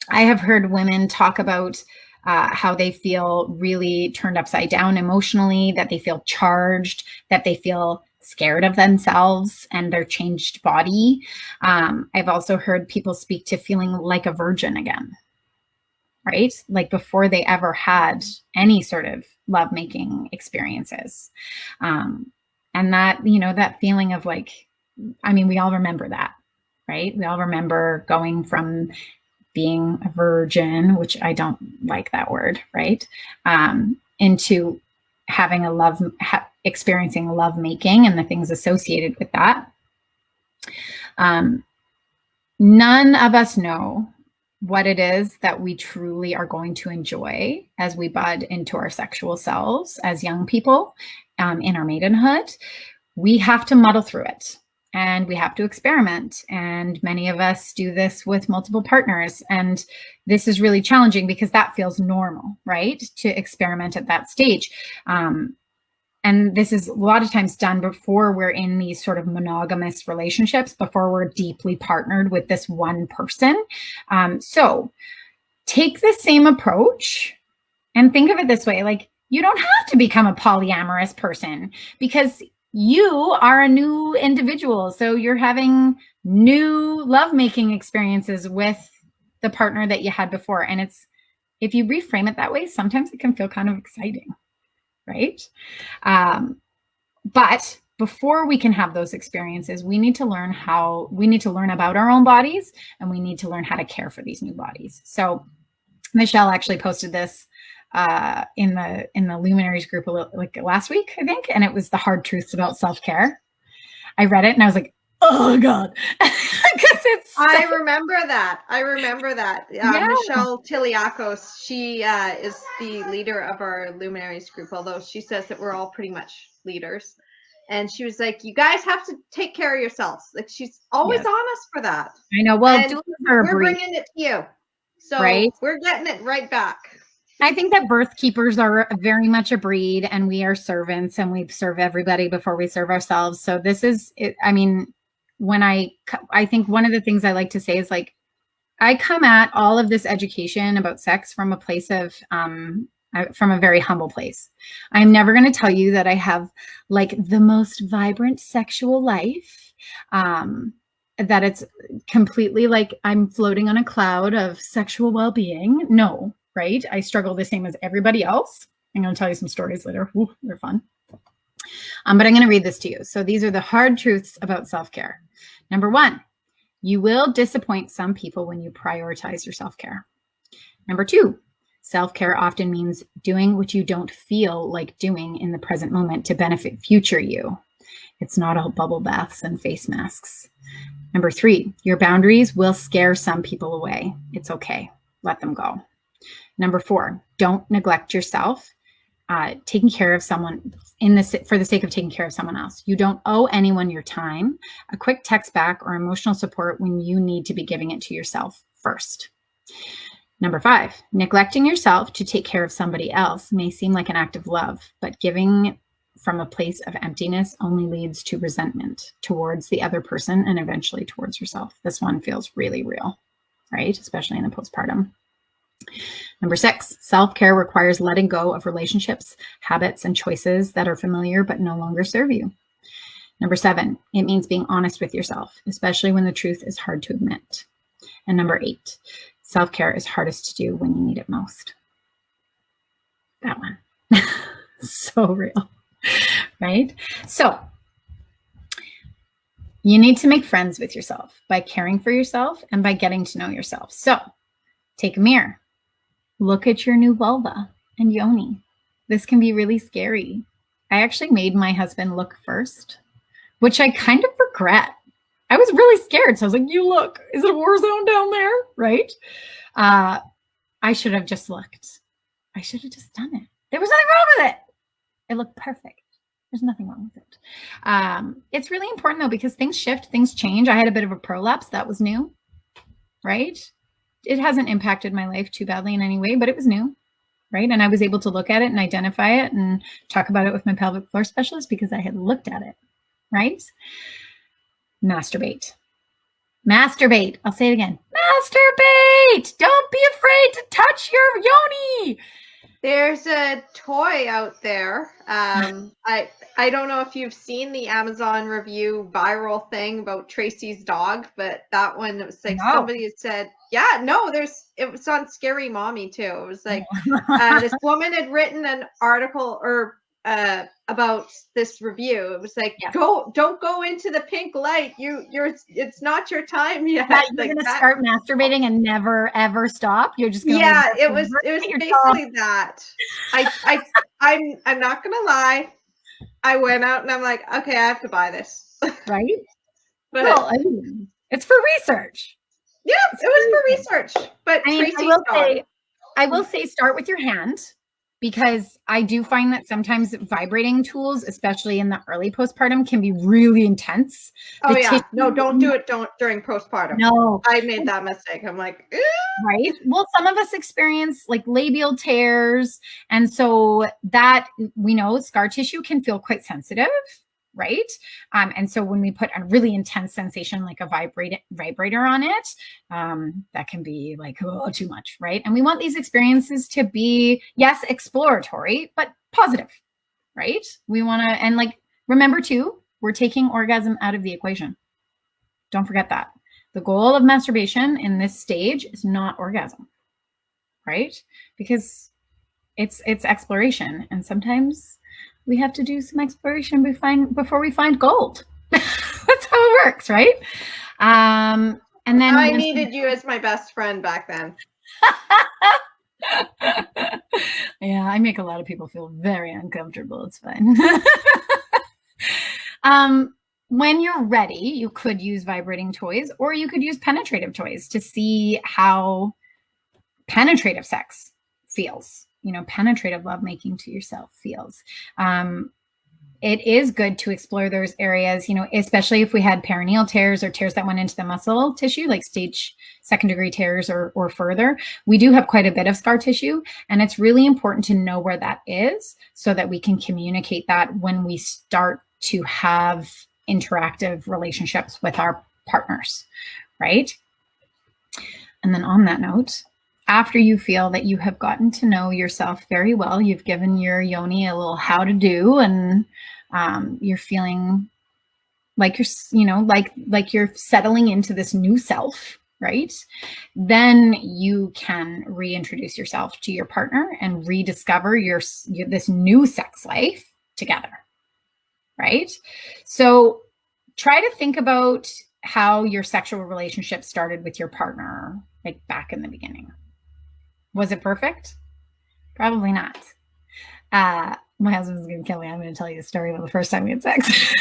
have heard women talk about how they feel really turned upside down emotionally, that they feel charged, that they feel scared of themselves and their changed body. I've also heard people speak to feeling like a virgin again, right? Like before they ever had any sort of lovemaking experiences. And that, that feeling of like, I mean, we all remember that, right? We all remember going from being a virgin, which I don't like that word, right? Into having experiencing lovemaking and the things associated with that. None of us know what it is that we truly are going to enjoy as we bud into our sexual selves as young people in our maidenhood. We have to muddle through it, and we have to experiment. And many of us do this with multiple partners. And this is really challenging because that feels normal, right? To experiment at that stage. and this is a lot of times done before we're in these sort of monogamous relationships, before we're deeply partnered with this one person. So take the same approach and think of it this way. Like, you don't have to become a polyamorous person because you are a new individual. So you're having new lovemaking experiences with the partner that you had before. And if you reframe it that way, sometimes it can feel kind of exciting, right? But before we can have those experiences, we need to learn about our own bodies, and we need to learn how to care for these new bodies. So Michelle actually posted this in the Luminaries group like last week, I think, and it was the hard truths about self-care. I read it and I was like, oh God.
I remember that. Michelle Tiliakos, she is the leader of our Luminaries group, although she says that we're all pretty much leaders. And she was like, you guys have to take care of yourselves. Like, she's always on us for that.
I know. Well,
we're bringing it to you. So
right?
We're getting it right back.
I think that birth keepers are very much a breed, and we are servants, and we serve everybody before we serve ourselves. So this is, I mean, when I think one of the things I like to say is, like, I come at all of this education about sex from a place of, from a very humble place. I'm never going to tell you that I have like the most vibrant sexual life, that it's completely like I'm floating on a cloud of sexual well-being. No, right? I struggle the same as everybody else. I'm going to tell you some stories later. Ooh, they're fun. But I'm going to read this to you. So these are the hard truths about self-care. Number 1, you will disappoint some people when you prioritize your self-care. Number 2, self-care often means doing what you don't feel like doing in the present moment to benefit future you. It's not all bubble baths and face masks. Number 3, your boundaries will scare some people away. It's okay. Let them go. Number 4, don't neglect yourself. Taking care of someone for the sake of taking care of someone else. You don't owe anyone your time, a quick text back, or emotional support when you need to be giving it to yourself first. Number 5, neglecting yourself to take care of somebody else may seem like an act of love, but giving from a place of emptiness only leads to resentment towards the other person and eventually towards yourself. This one feels really real, right? Especially in the postpartum. Number 6, self-care requires letting go of relationships, habits, and choices that are familiar but no longer serve you. Number 7, it means being honest with yourself, especially when the truth is hard to admit. And number 8, self-care is hardest to do when you need it most. That one. So real, right? So you need to make friends with yourself by caring for yourself and by getting to know yourself. So take a mirror. Look at your new vulva and yoni. This can be really scary. I actually made my husband look first, which I kind of regret. I was really scared. So I was like, you look, is it a war zone down there? Right? I should have just looked. I should have just done it. There was nothing wrong with it. It looked perfect. There's nothing wrong with it. It's really important though, because things shift, things change. I had a bit of a prolapse that was new, right? It hasn't impacted my life too badly in any way, but it was new, right? And I was able to look at it and identify it and talk about it with my pelvic floor specialist because I had looked at it, right? Masturbate. Masturbate. I'll say it again. Masturbate. Don't be afraid to touch your yoni.
There's a toy out there. I don't know if you've seen the Amazon review viral thing about Tracy's dog, but that one, it was like somebody had said, yeah, no, it was on Scary Mommy too. It was like this woman had written an article about this review. It was like, don't go into the pink light. It's not your time yet.
Yeah, you're like gonna start masturbating and never ever stop. You're just gonna
it was basically that. I'm not gonna lie. I went out and I'm like, okay, I have to buy this.
Right? But well, I mean, it's for research.
Yeah, it was for research. But I will
say, start with your hand. because I do find that sometimes vibrating tools, especially in the early postpartum, can be really intense.
Oh yeah. No, don't do it. Don't during postpartum.
No.
I made that mistake. I'm like, ew.
Right. Well, some of us experience like labial tears. And so that we know scar tissue can feel quite sensitive. Right. And so when we put a really intense sensation like a vibrator on it, that can be like, oh, too much. Right. And we want these experiences to be, yes, exploratory, but positive. Right. We want to, and like, remember too, we're taking orgasm out of the equation. Don't forget that. The goal of masturbation in this stage is not orgasm, right? Because it's exploration, and sometimes we have to do some exploration before we find gold. That's how it works, right? And then
I needed you as my best friend back then.
Yeah, I make a lot of people feel very uncomfortable. It's fine. When you're ready, you could use vibrating toys, or you could use penetrative toys to see how penetrative sex feels, penetrative lovemaking to yourself feels. It is good to explore those areas, especially if we had perineal tears or tears that went into the muscle tissue, like stage 2nd degree tears or further. We do have quite a bit of scar tissue, and it's really important to know where that is so that we can communicate that when we start to have interactive relationships with our partners, right? And then on that note, after you feel that you have gotten to know yourself very well, you've given your yoni a little how to do, and you're feeling like you're, like you're settling into this new self, right? Then you can reintroduce yourself to your partner and rediscover this new sex life together. Right? So try to think about how your sexual relationship started with your partner, like back in the beginning. Was it perfect? Probably not. My husband's going to kill me. I'm going to tell you a story about the first time we had sex.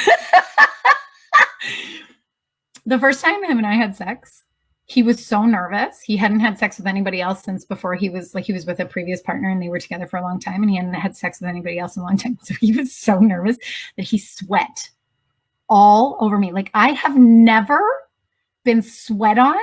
The first time him and I had sex, he was so nervous. He hadn't had sex with anybody else since before. He was with a previous partner, and they were together for a long time, and he hadn't had sex with anybody else in a long time. So he was so nervous that he sweat all over me. Like, I have never been sweat on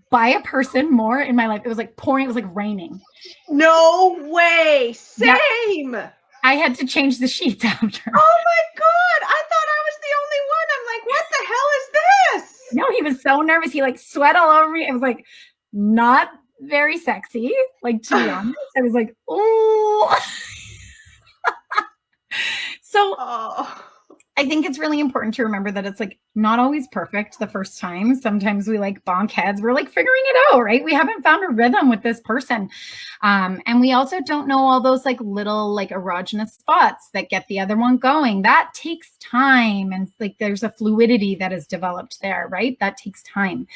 by a person more in my life. It was like pouring. It was like raining.
No way. Same.
Yep. I had to change the sheets after.
Oh my God. I thought I was the only one. I'm like, what the hell is this?
No, he was so nervous. He like sweat all over me. It was like not very sexy, like, to be honest. I was like, oh. So I think it's really important to remember that it's like not always perfect the first time. Sometimes we like bonk heads. We're like figuring it out, right? We haven't found a rhythm with this person. And we also don't know all those like little like erogenous spots that get the other one going. That takes time. And like there's a fluidity that is developed there, right? That takes time.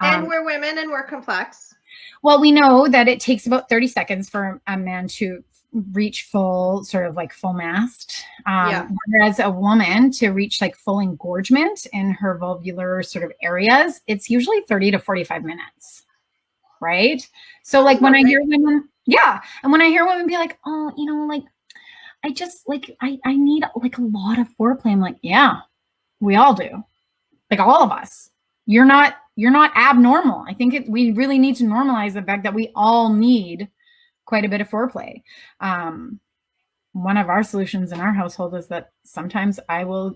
And we're women and we're complex.
Well, we know that it takes about 30 seconds for a man to reach full mast. Whereas a woman to reach like full engorgement in her vulvular sort of areas, it's usually 30 to 45 minutes. Right. So like when I hear women, and when I hear women be like, oh, like, I just like, I need like a lot of foreplay. I'm like, yeah, we all do. Like all of us. You're not abnormal. I think we really need to normalize the fact that we all need quite a bit of foreplay. One of our solutions in our household is that sometimes I will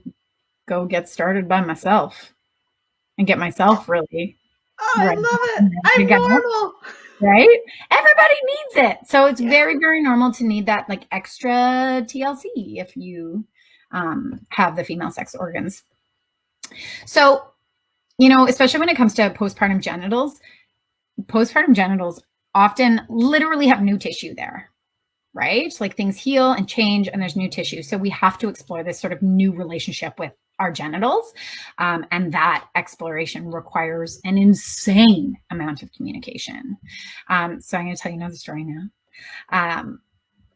go get started by myself and get myself really.
Oh, I love it. I'm normal.
Right? Everybody needs it. So it's very, very normal to need that like extra TLC if you have the female sex organs. So, especially when it comes to postpartum genitals often literally have new tissue there, right? Like things heal and change and there's new tissue. So we have to explore this sort of new relationship with our genitals. And that exploration requires an insane amount of communication. So I'm going to tell you another story now.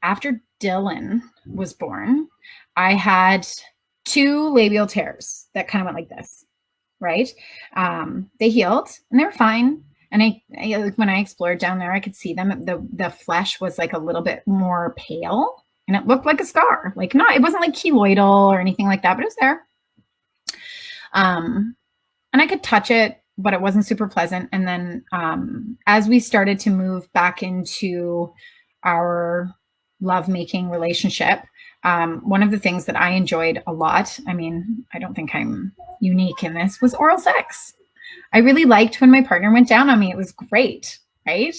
After Dylan was born, I had 2 labial tears that kind of went like this, right? They healed and they were fine. And like when I explored down there, I could see them. The flesh was like a little bit more pale, and it looked like a scar. Like it wasn't like keloidal or anything like that, but it was there. And I could touch it, but it wasn't super pleasant. And then as we started to move back into our lovemaking relationship, one of the things that I enjoyed a lot, I mean, I don't think I'm unique in this, was oral sex. I really liked when my partner went down on me. It was great, right?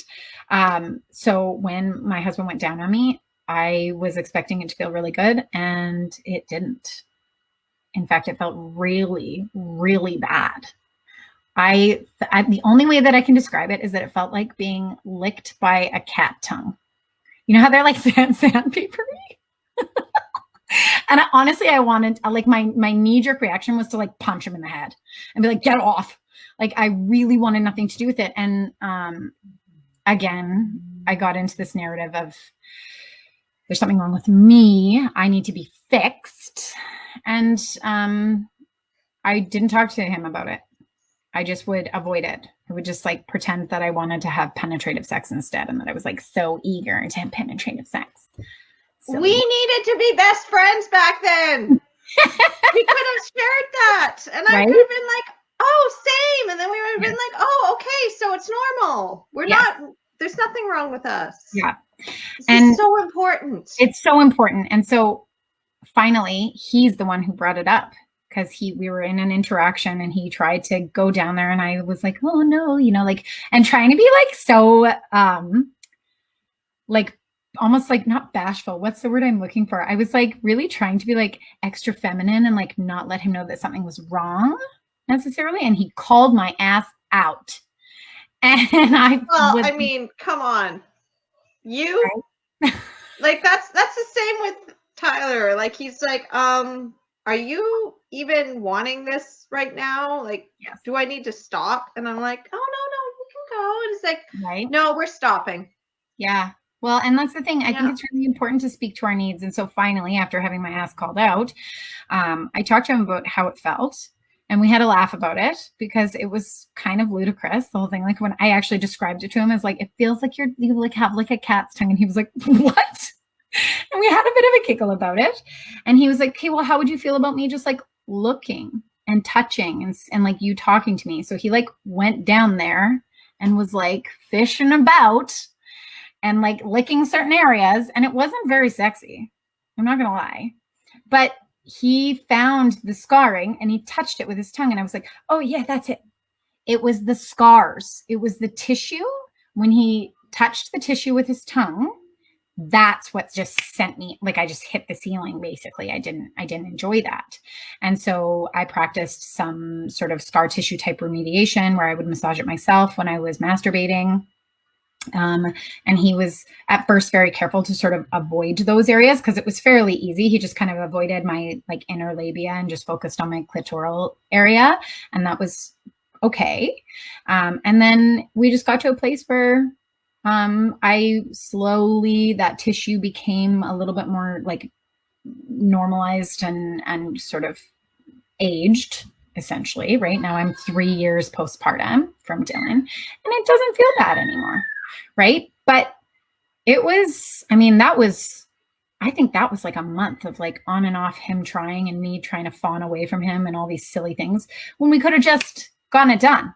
So when my husband went down on me, I was expecting it to feel really good, and it didn't. In fact, it felt really, really bad. The only way that I can describe it is that it felt like being licked by a cat tongue. You know how they're like sandpapery? And honestly, I wanted, like, my knee-jerk reaction was to like punch him in the head and be like, get off. Like, I really wanted nothing to do with it. And again, I got into this narrative of there's something wrong with me. I need to be fixed. And I didn't talk to him about it. I just would avoid it. I would just like pretend that I wanted to have penetrative sex instead, and that I was like so eager to have penetrative sex.
So, we needed to be best friends back then. We could have shared that. And I could have been like, oh, same. And then we would have been like, oh, okay, so it's normal. We're not, there's nothing wrong with us.
Yeah.
This is so important.
It's so important. And so finally, he's the one who brought it up, because we were in an interaction and he tried to go down there, and I was like, oh no, you know, like, and trying to be like, so, like, almost like not bashful. What's the word I'm looking for? I was like really trying to be like extra feminine and like not let him know that something was wrong necessarily. And he called my ass out. And
I mean, come on. You, right? Like, that's the same with Tyler. Like, he's like, are you even wanting this right now? Like, do I need to stop? And I'm like, oh, no, you can go. And it's like, no, we're stopping.
Yeah. Well, and that's the thing. I think it's really important to speak to our needs. And so finally, after having my ass called out, I talked to him about how it felt. And we had a laugh about it because it was kind of ludicrous, the whole thing. Like, when I actually described it to him as like, it feels like you like have like a cat's tongue. And he was like, what? And we had a bit of a giggle about it. And he was like, okay, well, how would you feel about me just like looking and touching and like you talking to me? So he like went down there and was like fishing about and like licking certain areas. And it wasn't very sexy. I'm not going to lie. But he found the scarring and he touched it with his tongue. And I was like, oh yeah, that's it. It was the scars. It was the tissue. When he touched the tissue with his tongue, that's what just sent me, like, I just hit the ceiling, basically. I didn't enjoy that. And so I practiced some sort of scar tissue type remediation where I would massage it myself when I was masturbating. And he was at first very careful to sort of avoid those areas because it was fairly easy. He just kind of avoided my like inner labia and just focused on my clitoral area. And that was okay. And then we just got to a place where I slowly, that tissue became a little bit more like normalized and sort of aged, essentially. Right now I'm 3 years postpartum from Dylan, and it doesn't feel bad anymore. Right. But it was, I mean, I think that was like a month of like on and off him trying and me trying to fawn away from him and all these silly things when we could have just gotten it done.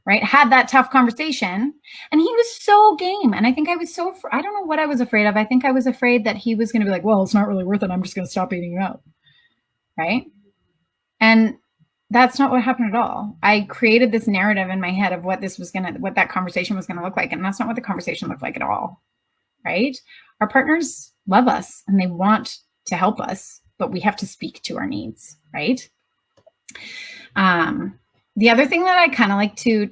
Right. Had that tough conversation, and he was so game. And I think I was I don't know what I was afraid of. I think I was afraid that he was going to be like, well, it's not really worth it. I'm just going to stop eating you out. Right. And that's not what happened at all. I created this narrative in my head of what that conversation was going to look like. And that's not what the conversation looked like at all. Right. Our partners love us and they want to help us, but we have to speak to our needs. Right. The other thing that I kind of like to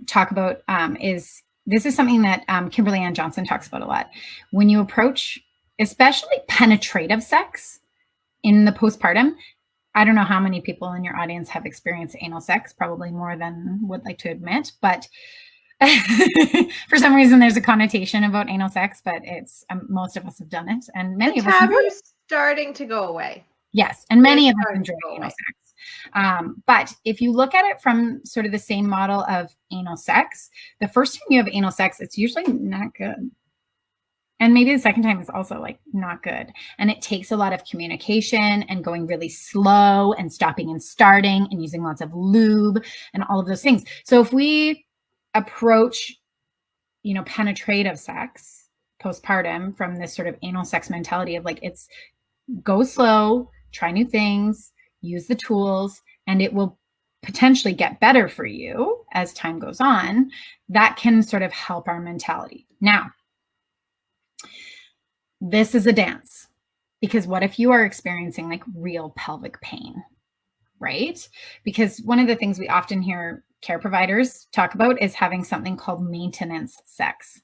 talk about is this is something that Kimberly Ann Johnson talks about a lot. When you approach, especially penetrative sex in the postpartum, I don't know how many people in your audience have experienced anal sex, probably more than would like to admit, but for some reason there's a connotation about anal sex, but it's most of us have done it, and many of us
taboo starting to go away.
Yes, and many of us enjoy anal sex. But if you look at it from sort of the same model of anal sex, the first time you have anal sex, it's usually not good. And maybe the second time is also like not good. And it takes a lot of communication and going really slow and stopping and starting and using lots of lube and all of those things. So if we approach, penetrative sex postpartum from this sort of anal sex mentality of like, it's go slow, try new things, use the tools, and it will potentially get better for you as time goes on, that can sort of help our mentality. Now, this is a dance, because what if you are experiencing like real pelvic pain, right? Because one of the things we often hear care providers talk about is having something called maintenance sex,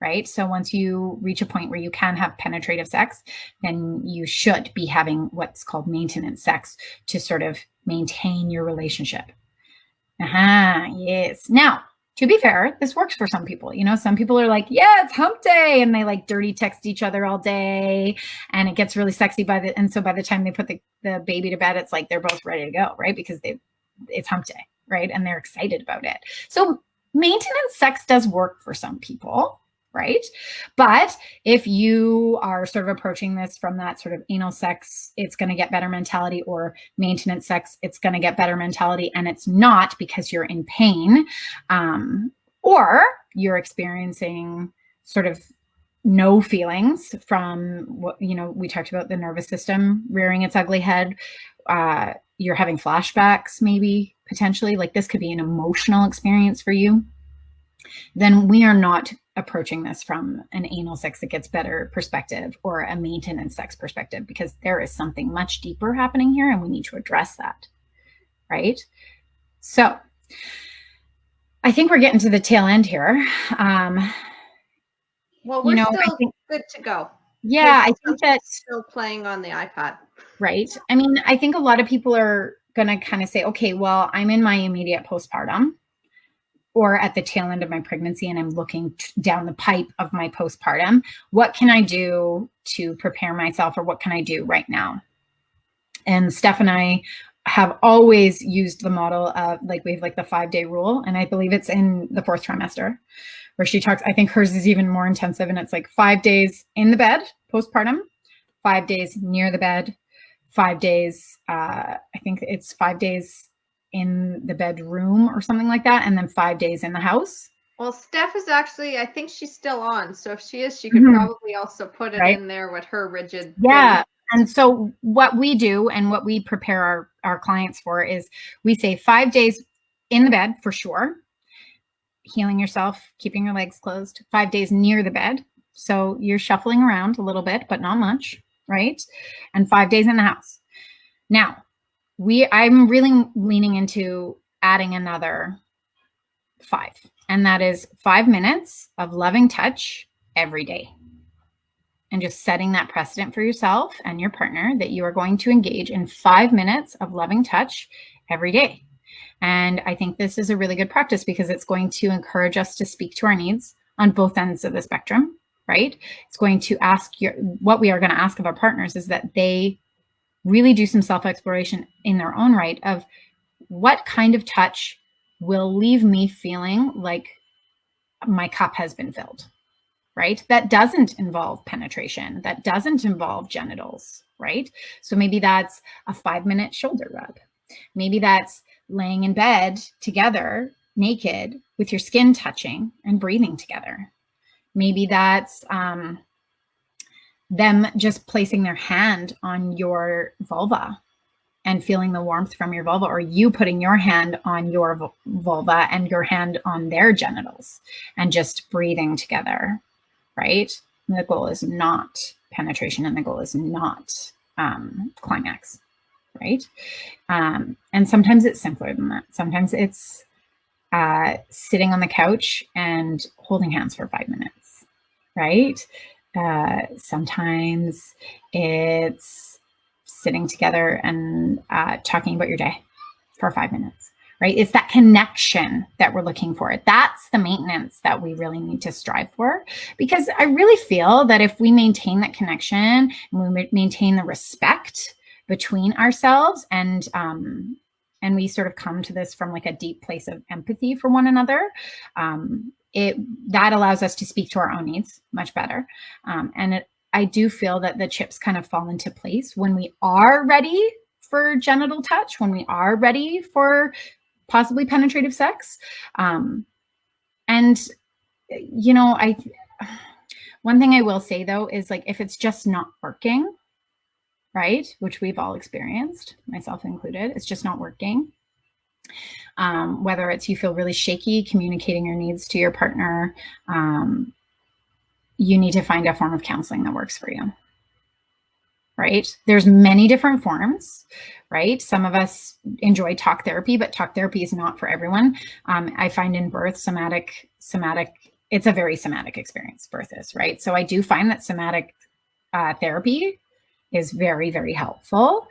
right? So once you reach a point where you can have penetrative sex, then you should be having what's called maintenance sex to sort of maintain your relationship. Yes. Now, to be fair, this works for some people. Some people are like, yeah, it's hump day, and they like dirty text each other all day, and it gets really sexy and so by the time they put the baby to bed, it's like they're both ready to go, right? Because it's hump day, right? And they're excited about it. So maintenance sex does work for some people, right? But if you are sort of approaching this from that sort of anal sex, it's going to get better mentality, or maintenance sex, it's going to get better mentality, and it's not because you're in pain, or you're experiencing sort of no feelings from what, we talked about the nervous system rearing its ugly head. You're having flashbacks, maybe potentially, like this could be an emotional experience for you. Then we are not approaching this from an anal sex that gets better perspective or a maintenance sex perspective, because there is something much deeper happening here and we need to address that, right? So I think we're getting to the tail end here.
Well, we're still good to go.
Yeah, I think that's
still playing on the iPad.
Right. I mean, I think a lot of people are going to kind of say, okay, well, I'm in my immediate postpartum or at the tail end of my pregnancy, and I'm looking down the pipe of my postpartum. What can I do to prepare myself, or what can I do right now? And Steph and I have always used the model of like, we have like the 5-day rule, and I believe it's in the 4th trimester, where she talks, I think hers is even more intensive, and it's like 5 days in the bed postpartum, 5 days near the bed, 5 days, I think it's 5 days in the bedroom or something like that, and then 5 days in the house.
Well, Steph is actually, I think she's still on. So if she is, she could probably also put it in there with her rigid.
Yeah. And so what we do and what we prepare our clients for is we say 5 days in the bed for sure, healing yourself, keeping your legs closed, 5 days near the bed. So you're shuffling around a little bit, but not much, right? And 5 days in the house. Now, I'm really leaning into adding another 5, and that is 5 minutes of loving touch every day. And just setting that precedent for yourself and your partner that you are going to engage in 5 minutes of loving touch every day. And I think this is a really good practice because it's going to encourage us to speak to our needs on both ends of the spectrum, right? It's going to what we are going to ask of our partners is that they really do some self-exploration in their own right of what kind of touch will leave me feeling like my cup has been filled, right? That doesn't involve penetration. That doesn't involve genitals, right? So maybe that's a 5-minute shoulder rub. Maybe that's laying in bed together, naked, with your skin touching and breathing together. Maybe that's them just placing their hand on your vulva and feeling the warmth from your vulva, or you putting your hand on your vulva and your hand on their genitals and just breathing together, right? And the goal is not penetration, and the goal is not climax, right? And sometimes it's simpler than that. Sometimes it's sitting on the couch and holding hands for 5 minutes, right? Sometimes it's sitting together and talking about your day for 5 minutes, right? It's that connection that we're looking for. That's the maintenance that we really need to strive for, because I really feel that if we maintain that connection and we maintain the respect between ourselves, and we sort of come to this from like a deep place of empathy for one another, that allows us to speak to our own needs much better. I do feel that the chips kind of fall into place when we are ready for genital touch, when we are ready for possibly penetrative sex. And, you know, one thing I will say though, is like, if it's just not working, right, which we've all experienced, myself included, it's just not working. Whether it's you feel really shaky communicating your needs to your partner, you need to find a form of counseling that works for you, right? There's many different forms, right? Some of us enjoy talk therapy, but talk therapy is not for everyone. I find in birth, somatic, it's a very somatic experience, birth is, right? So I do find that somatic therapy is very, very helpful.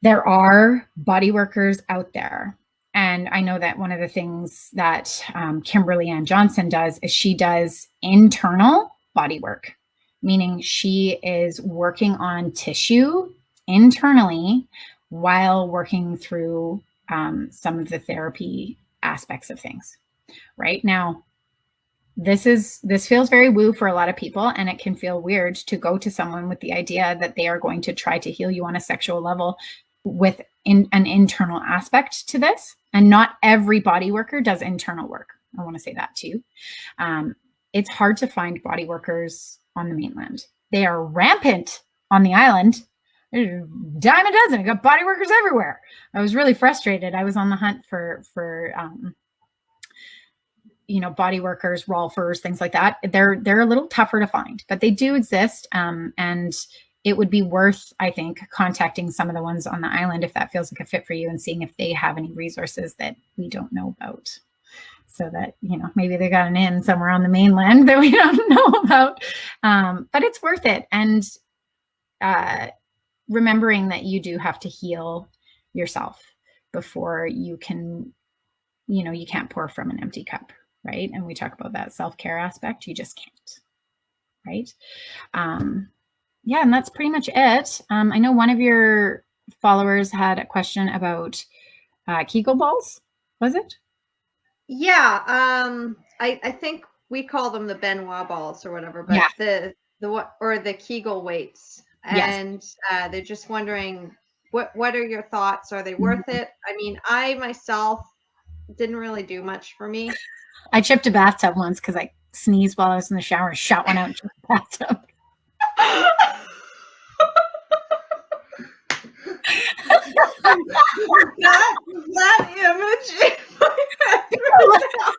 There are body workers out there. And I know that one of the things that Kimberly Ann Johnson does is she does internal body work, meaning she is working on tissue internally while working through some of the therapy aspects of things. Right now, this feels very woo for a lot of people, and it can feel weird to go to someone with the idea that they are going to try to heal you on a sexual level with an internal aspect to this. And not every body worker does internal work. I want to say that too. It's hard to find body workers on the mainland. They are rampant on the island. There's a dime a dozen. I got body workers everywhere. I was really frustrated. I was on the hunt for body workers, rolfers, things like that. They're a little tougher to find, but they do exist. And it would be worth, I think, contacting some of the ones on the island if that feels like a fit for you, and seeing if they have any resources that we don't know about, so that, maybe they got an in somewhere on the mainland that we don't know about. But it's worth it. And remembering that you do have to heal yourself before you can, you can't pour from an empty cup, right? And we talk about that self-care aspect. You just can't, right? Yeah, and that's pretty much it. I know one of your followers had a question about Kegel balls, was it?
Yeah, I think we call them the Benoit balls or whatever, but yeah. the Kegel weights, and yes. They're just wondering what are your thoughts? Are they worth it? I mean, I myself didn't really do much for me.
I chipped a bathtub once because I sneezed while I was in the shower and shot one out into the bathtub.
that image in my head right now.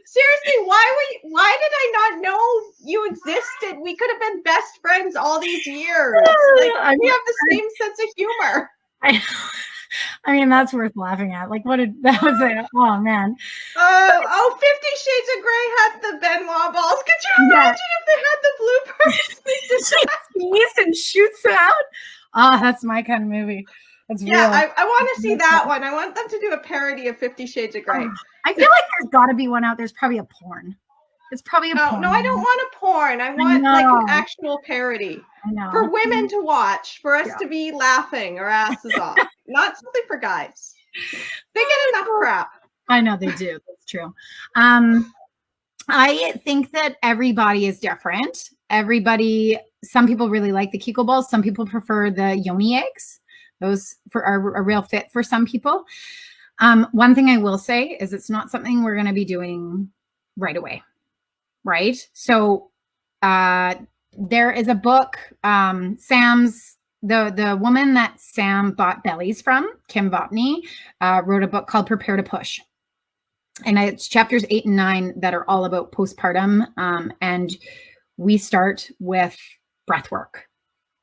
Seriously, why did I not know you existed? We could have been best friends all these years. Like, we have the same sense of humor.
I mean, that's worth laughing at. Like, that was it? Oh man.
50 Shades of Grey had the Benoit balls. Could you imagine if they had the bloopers?
She sneezes and shoots them out. That's my kind of movie. That's real.
I want to see that one. I want them to do a parody of 50 Shades of Grey.
I feel like there's got to be one out. There's probably a porn. It's probably a porn.
No, I don't want a porn. I want like an actual parody.
I know.
For women to watch, for us to be laughing our asses off. Not something for guys. They get enough crap.
I know they do. That's true. I think that everybody is different. Some people really like the Kegel balls. Some people prefer the yoni eggs. Those are a real fit for some people. One thing I will say is it's not something we're going to be doing right away, right? So there is a book, the woman that Sam bought bellies from, Kim Botany, wrote a book called Prepare to Push. And it's chapters 8 and 9 that are all about postpartum. And we start with breath work.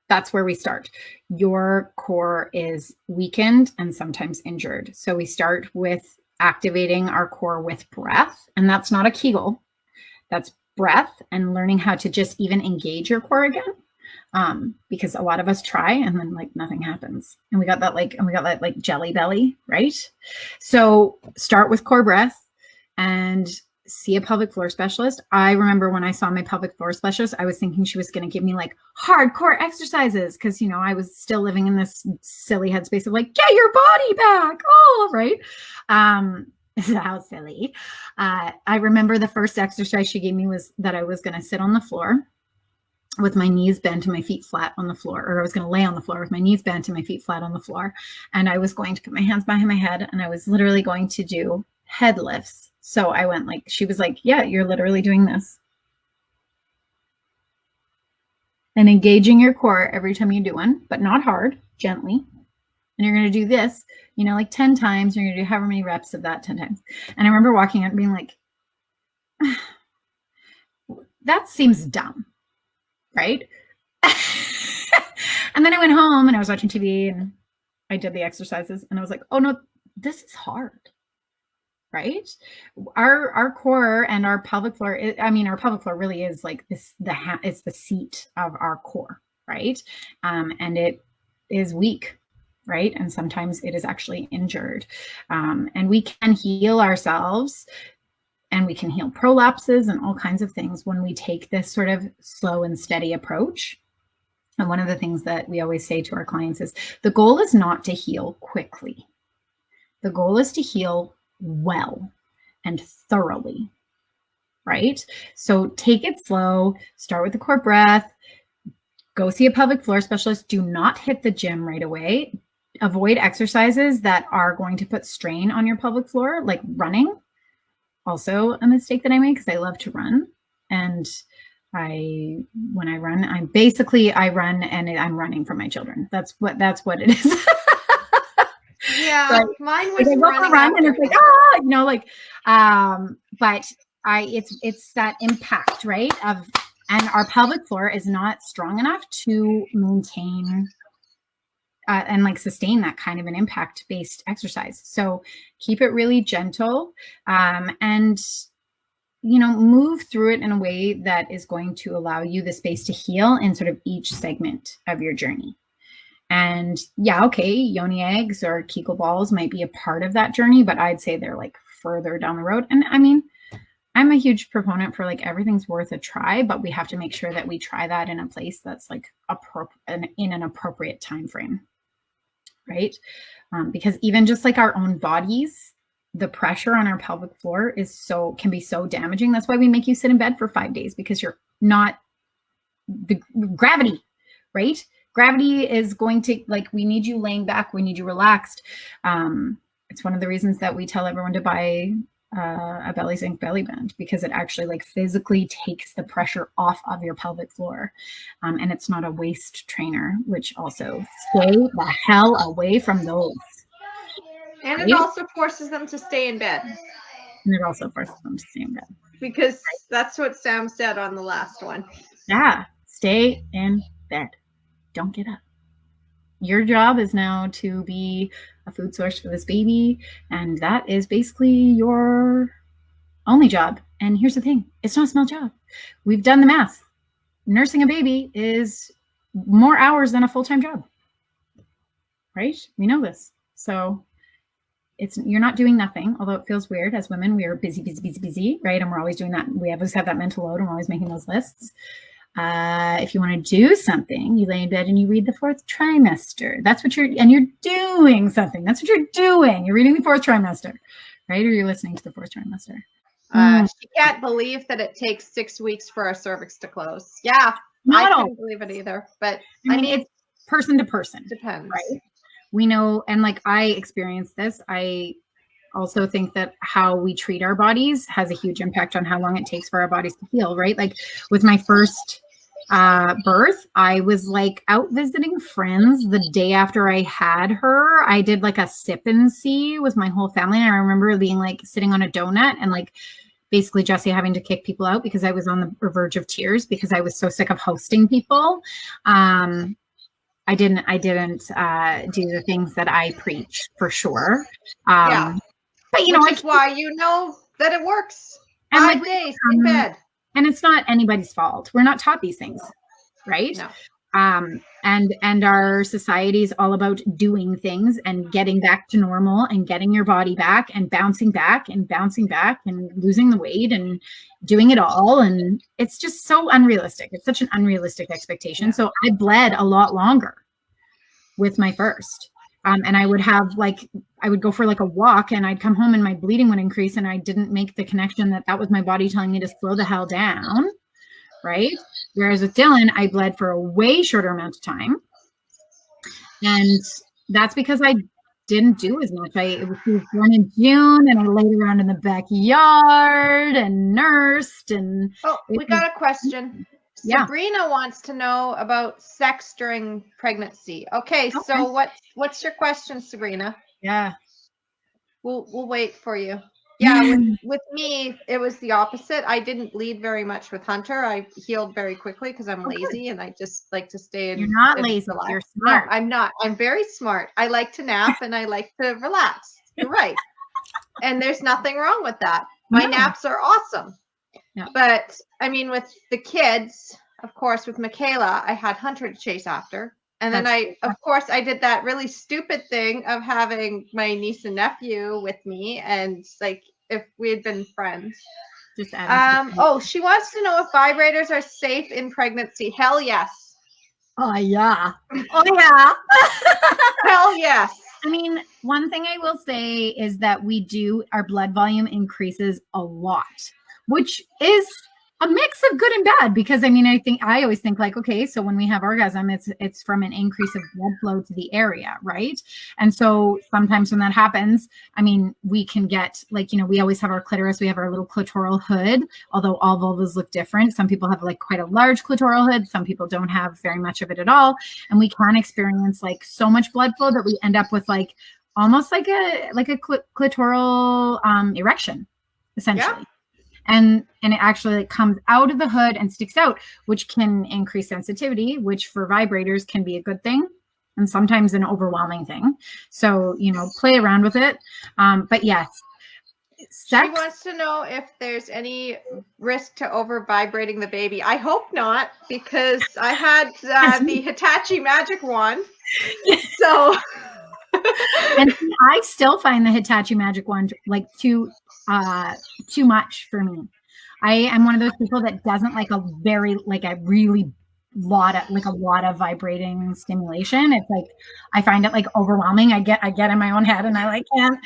That's where we start. Your core is weakened and sometimes injured. So we start with activating our core with breath. And that's not a Kegel. That's breath and learning how to just even engage your core again. Because a lot of us try and then like nothing happens. And we got that jelly belly, right? So start with core breath and see a pelvic floor specialist. I remember when I saw my pelvic floor specialist, I was thinking she was going to give me like hardcore exercises because, you know, I was still living in this silly headspace of like, get your body back. Oh, right. How silly. I remember the first exercise she gave me was that I was going to sit on the floor with my knees bent and my feet flat on the floor, or I was going to lay on the floor with my knees bent and my feet flat on the floor. And I was going to put my hands behind my head and I was literally going to do head lifts. So I went like, she was like, yeah, you're literally doing this. And engaging your core every time you do one, but not hard, gently. And you're going to do this, you know, like 10 times. You're going to do however many reps of that 10 times. And I remember walking out and being like, that seems dumb. Right. And then I went home and I was watching TV and I did the exercises and I was like, oh no, this is hard. Right. Our core and our pelvic floor, our pelvic floor really is like this, it's the seat of our core. Right. And it is weak. Right. And sometimes it is actually injured. And we can heal ourselves. And we can heal prolapses and all kinds of things when we take this sort of slow and steady approach. And one of the things that we always say to our clients is the goal is not to heal quickly. The goal is to heal well and thoroughly, right? So take it slow, start with the core breath, go see a pelvic floor specialist. Do not hit the gym right away. Avoid exercises that are going to put strain on your pelvic floor, like running. Also a mistake that I made because I love to run. And when I run, I run and I'm running for my children. That's what it is.
Yeah,
but
mine was running
and it's like, but it's that impact, right? And our pelvic floor is not strong enough to maintain and like sustain that kind of an impact-based exercise. So keep it really gentle and, you know, move through it in a way that is going to allow you the space to heal in sort of each segment of your journey. And yeah, okay, yoni eggs or Kegel balls might be a part of that journey, but I'd say they're like further down the road. And I mean, I'm a huge proponent for like everything's worth a try, but we have to make sure that we try that in a place that's like in an appropriate time frame. Right? Because even just like our own bodies, the pressure on our pelvic floor can be so damaging. That's why we make you sit in bed for 5 days, because you're not the gravity, right? Gravity is going to, like, we need you laying back. We need you relaxed. It's one of the reasons that we tell everyone to buy a Belly Sync belly band, because it actually like physically takes the pressure off of your pelvic floor. And it's not a waist trainer, which also stay the hell away from those.
And it also forces them to stay in bed.
And it also forces them to stay in bed.
Because that's what Sam said on the last one.
Yeah, stay in bed. Don't get up. Your job is now to be a food source for this baby, and that is basically your only job. And here's the thing, it's not a small job. We've done the math. Nursing a baby is more hours than a full-time job, right? We know this. So you're not doing nothing, although it feels weird. As women, we are busy, busy, busy, busy, right? And we're always doing that. We always have that mental load, and we're always making those lists. If you want to do something, you lay in bed and you read the 4th trimester. You're doing something. That's what you're doing. You're reading the 4th trimester, right? Or you're listening to the 4th trimester.
She can't believe that it takes 6 weeks for our cervix to close. Yeah, I can't believe it either. But I mean, it's
person to person.
Depends.
Right? We know, and like I experienced this, I also think that how we treat our bodies has a huge impact on how long it takes for our bodies to heal, right? Like with my first birth, I was like out visiting friends the day after I had her. I did like a sip and see with my whole family. And I remember being like sitting on a donut and like basically Jesse having to kick people out because I was on the verge of tears because I was so sick of hosting people. I didn't do the things that I preach for sure.
Yeah.
But you know,
which is why you know that it works.
And
5 days in bed.
And it's not anybody's fault. We're not taught these things, right?
No.
And our society is all about doing things and getting back to normal and getting your body back and bouncing back and bouncing back and losing the weight and doing it all. And it's just so unrealistic. It's such an unrealistic expectation. So I bled a lot longer with my first. And I would go for like a walk and I'd come home and my bleeding would increase, and I didn't make the connection that was my body telling me to slow the hell down. Right. Whereas with Dylan, I bled for a way shorter amount of time. And that's because I didn't do as much. He was born in June and I laid around in the backyard and nursed. And
we got a question.
Yeah.
Sabrina wants to know about sex during pregnancy. Okay. So what's your question, Sabrina?
Yeah.
We'll wait for you. Yeah, with me, it was the opposite. I didn't bleed very much with Hunter. I healed very quickly because I'm lazy and I just like to stay in.
You're not lazy. You're smart.
No, I'm not. I'm very smart. I like to nap and I like to relax. You're right. And there's nothing wrong with that. My naps are awesome.
No.
But I mean, with the kids, of course, with Michaela, I had Hunter to chase after. And then I did that really stupid thing of having my niece and nephew with me, and like if we had been friends. She wants to know if vibrators are safe in pregnancy. Hell yes.
Oh yeah. Oh yeah.
Hell yes.
I mean, one thing I will say is that our blood volume increases a lot, which is a mix of good and bad, because I always think like, okay, so when we have orgasm, it's from an increase of blood flow to the area, right? And so sometimes when that happens, we can get like, we always have our clitoris, we have our little clitoral hood, although all vulvas look different. Some people have like quite a large clitoral hood, some people don't have very much of it at all, and we can experience like so much blood flow that we end up with like almost like a clitoral erection, essentially. Yeah. And it actually like comes out of the hood and sticks out, which can increase sensitivity, which for vibrators can be a good thing and sometimes an overwhelming thing. So, play around with it. But yes.
She wants to know if there's any risk to over vibrating the baby. I hope not, because I had the Hitachi magic wand. So.
And I still find the Hitachi magic wand like too much for me. I am one of those people that doesn't like a lot of vibrating stimulation. It's like I find it like overwhelming. I get in my own head and I like can't,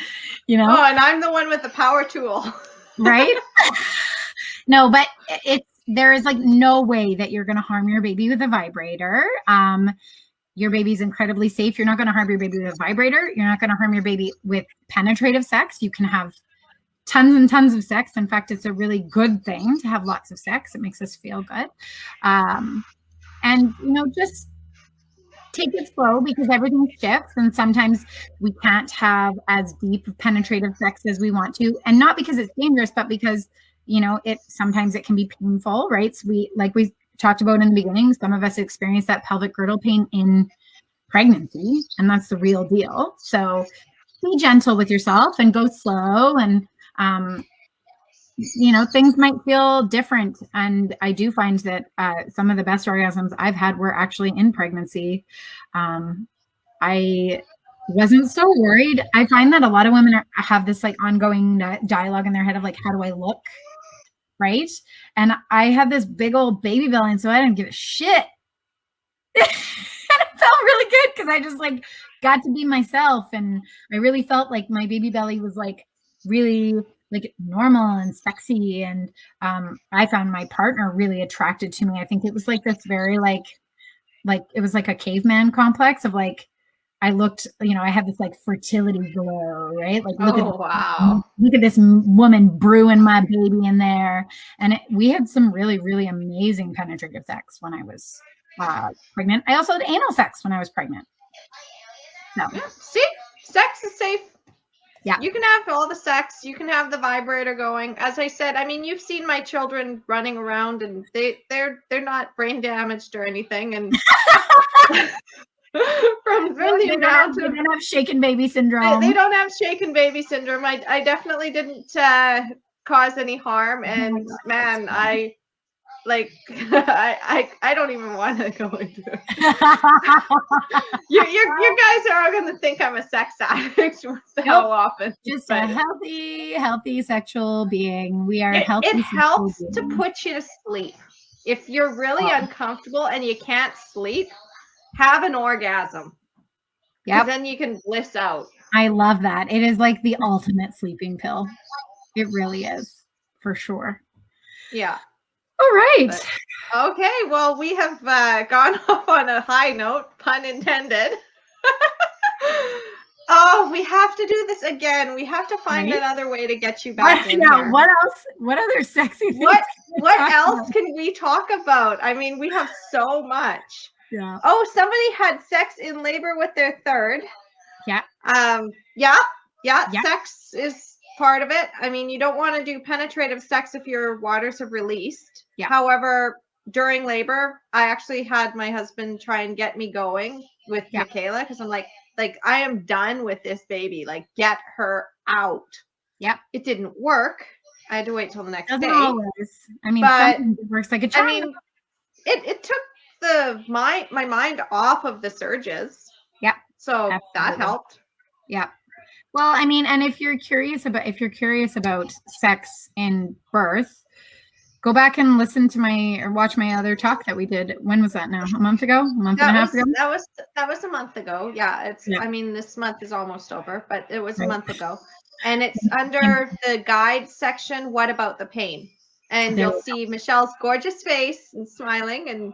Oh, and I'm the one with the power tool.
Right? No, but there is like no way that you're gonna harm your baby with a vibrator. Your baby's incredibly safe. You're not going to harm your baby with a vibrator. You're not going to harm your baby with penetrative sex. You can have tons and tons of sex. In fact, it's a really good thing to have lots of sex. It makes us feel good. And, just take it slow, because everything shifts. And sometimes we can't have as deep penetrative sex as we want to. And not because it's dangerous, but because, sometimes it can be painful, right? So we talked about in the beginning, some of us experience that pelvic girdle pain in pregnancy, and that's the real deal. So be gentle with yourself and go slow, and things might feel different. And I do find that some of the best orgasms I've had were actually in pregnancy. I wasn't so worried. I find that a lot of women have this like ongoing dialogue in their head of like, how do I look? Right. And I had this big old baby belly, and so I didn't give a shit. And it felt really good because I just like got to be myself. And I really felt like my baby belly was like really like normal and sexy. And I found my partner really attracted to me. I think it was like this very like it was like a caveman complex of like, I looked, I had this like fertility glow, right? Like, look at this woman brewing my baby in there. And we had some really, really amazing penetrative sex when I was pregnant. I also had anal sex when I was pregnant. So.
Yeah. See, sex is safe.
Yeah.
You can have all the sex. You can have the vibrator going. As I said, you've seen my children running around, and they're not brain damaged or anything. And
they don't have shaken baby syndrome.
They don't have shaken baby syndrome. I definitely didn't cause any harm. And man, like I don't even want to go into it. You guys are all going to think I'm a sex addict with how often.
Just a healthy sexual being. We are healthy.
It helps to put you to sleep. If you're really uncomfortable and you can't sleep, have an orgasm. Yeah. Then you can bliss out.
I love that. It is like the ultimate sleeping pill. It really is, for sure.
Yeah.
All right.
Okay. Well, we have gone off on a high note, pun intended. Oh, we have to do this again. We have to find another way to get you back in here.
What else? What other sexy things?
What else can we talk about? I mean, we have so much.
Yeah.
Oh, somebody had sex in labor with their third.
Yeah.
Yeah. Sex is part of it. I mean, you don't want to do penetrative sex if your waters have released. Yeah. However, during labor, I actually had my husband try and get me going with Michaela because I'm like, I am done with this baby. Like, get her out.
Yep.
It didn't work. I had to wait till the next day.
Always. I mean, sometimes it works like a charm.
I mean, it took my mind off of the surges.
Yeah.
So that helped.
Yeah. Well, I mean, and if you're curious about sex in birth, go back and listen to watch my other talk that we did. When was that now? A month ago? A month and a half ago?
That was a month ago. Yeah. I mean, this month is almost over, but it was a month ago. And it's under the guide section, What About the Pain? And you'll see Michelle's gorgeous face and smiling and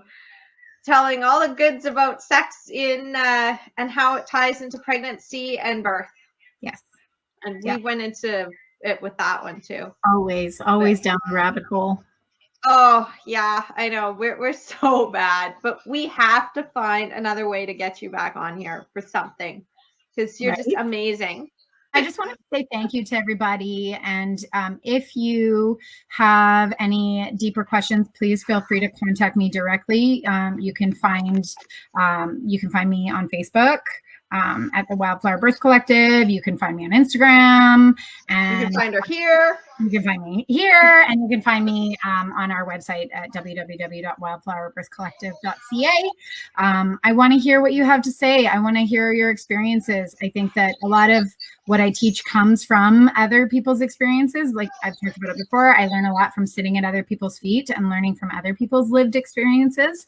telling all the goods about sex and how it ties into pregnancy and birth.
Yes.
And we went into it with that one too.
Always down the rabbit hole.
Oh, yeah, I know. We're so bad, but we have to find another way to get you back on here for something because you're just amazing.
I just want to say thank you to everybody. And if you have any deeper questions, please feel free to contact me directly. You can find me on Facebook at the Wildflower Birth Collective. You can find me on Instagram. And
you can find her here.
You can find me here, and you can find me on our website at www.wildflowerbirthcollective.ca. I want to hear what you have to say. I want to hear your experiences. I think that a lot of what I teach comes from other people's experiences. Like I've talked about it before, I learn a lot from sitting at other people's feet and learning from other people's lived experiences.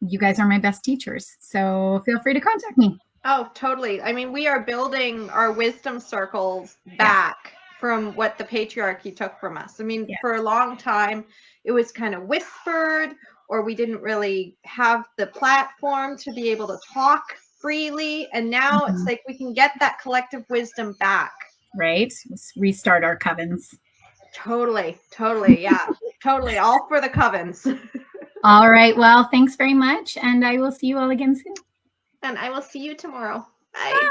You guys are my best teachers, so feel free to contact me.
Oh, totally. I mean, we are building our wisdom circles back from what the patriarchy took from us. I mean, for a long time, it was kind of whispered, or we didn't really have the platform to be able to talk freely. And now it's like we can get that collective wisdom back.
Right. Let's restart our covens.
Totally. Yeah. Totally. All for the covens.
All right. Well, thanks very much. And I will see you all again soon.
And I will see you tomorrow. Bye.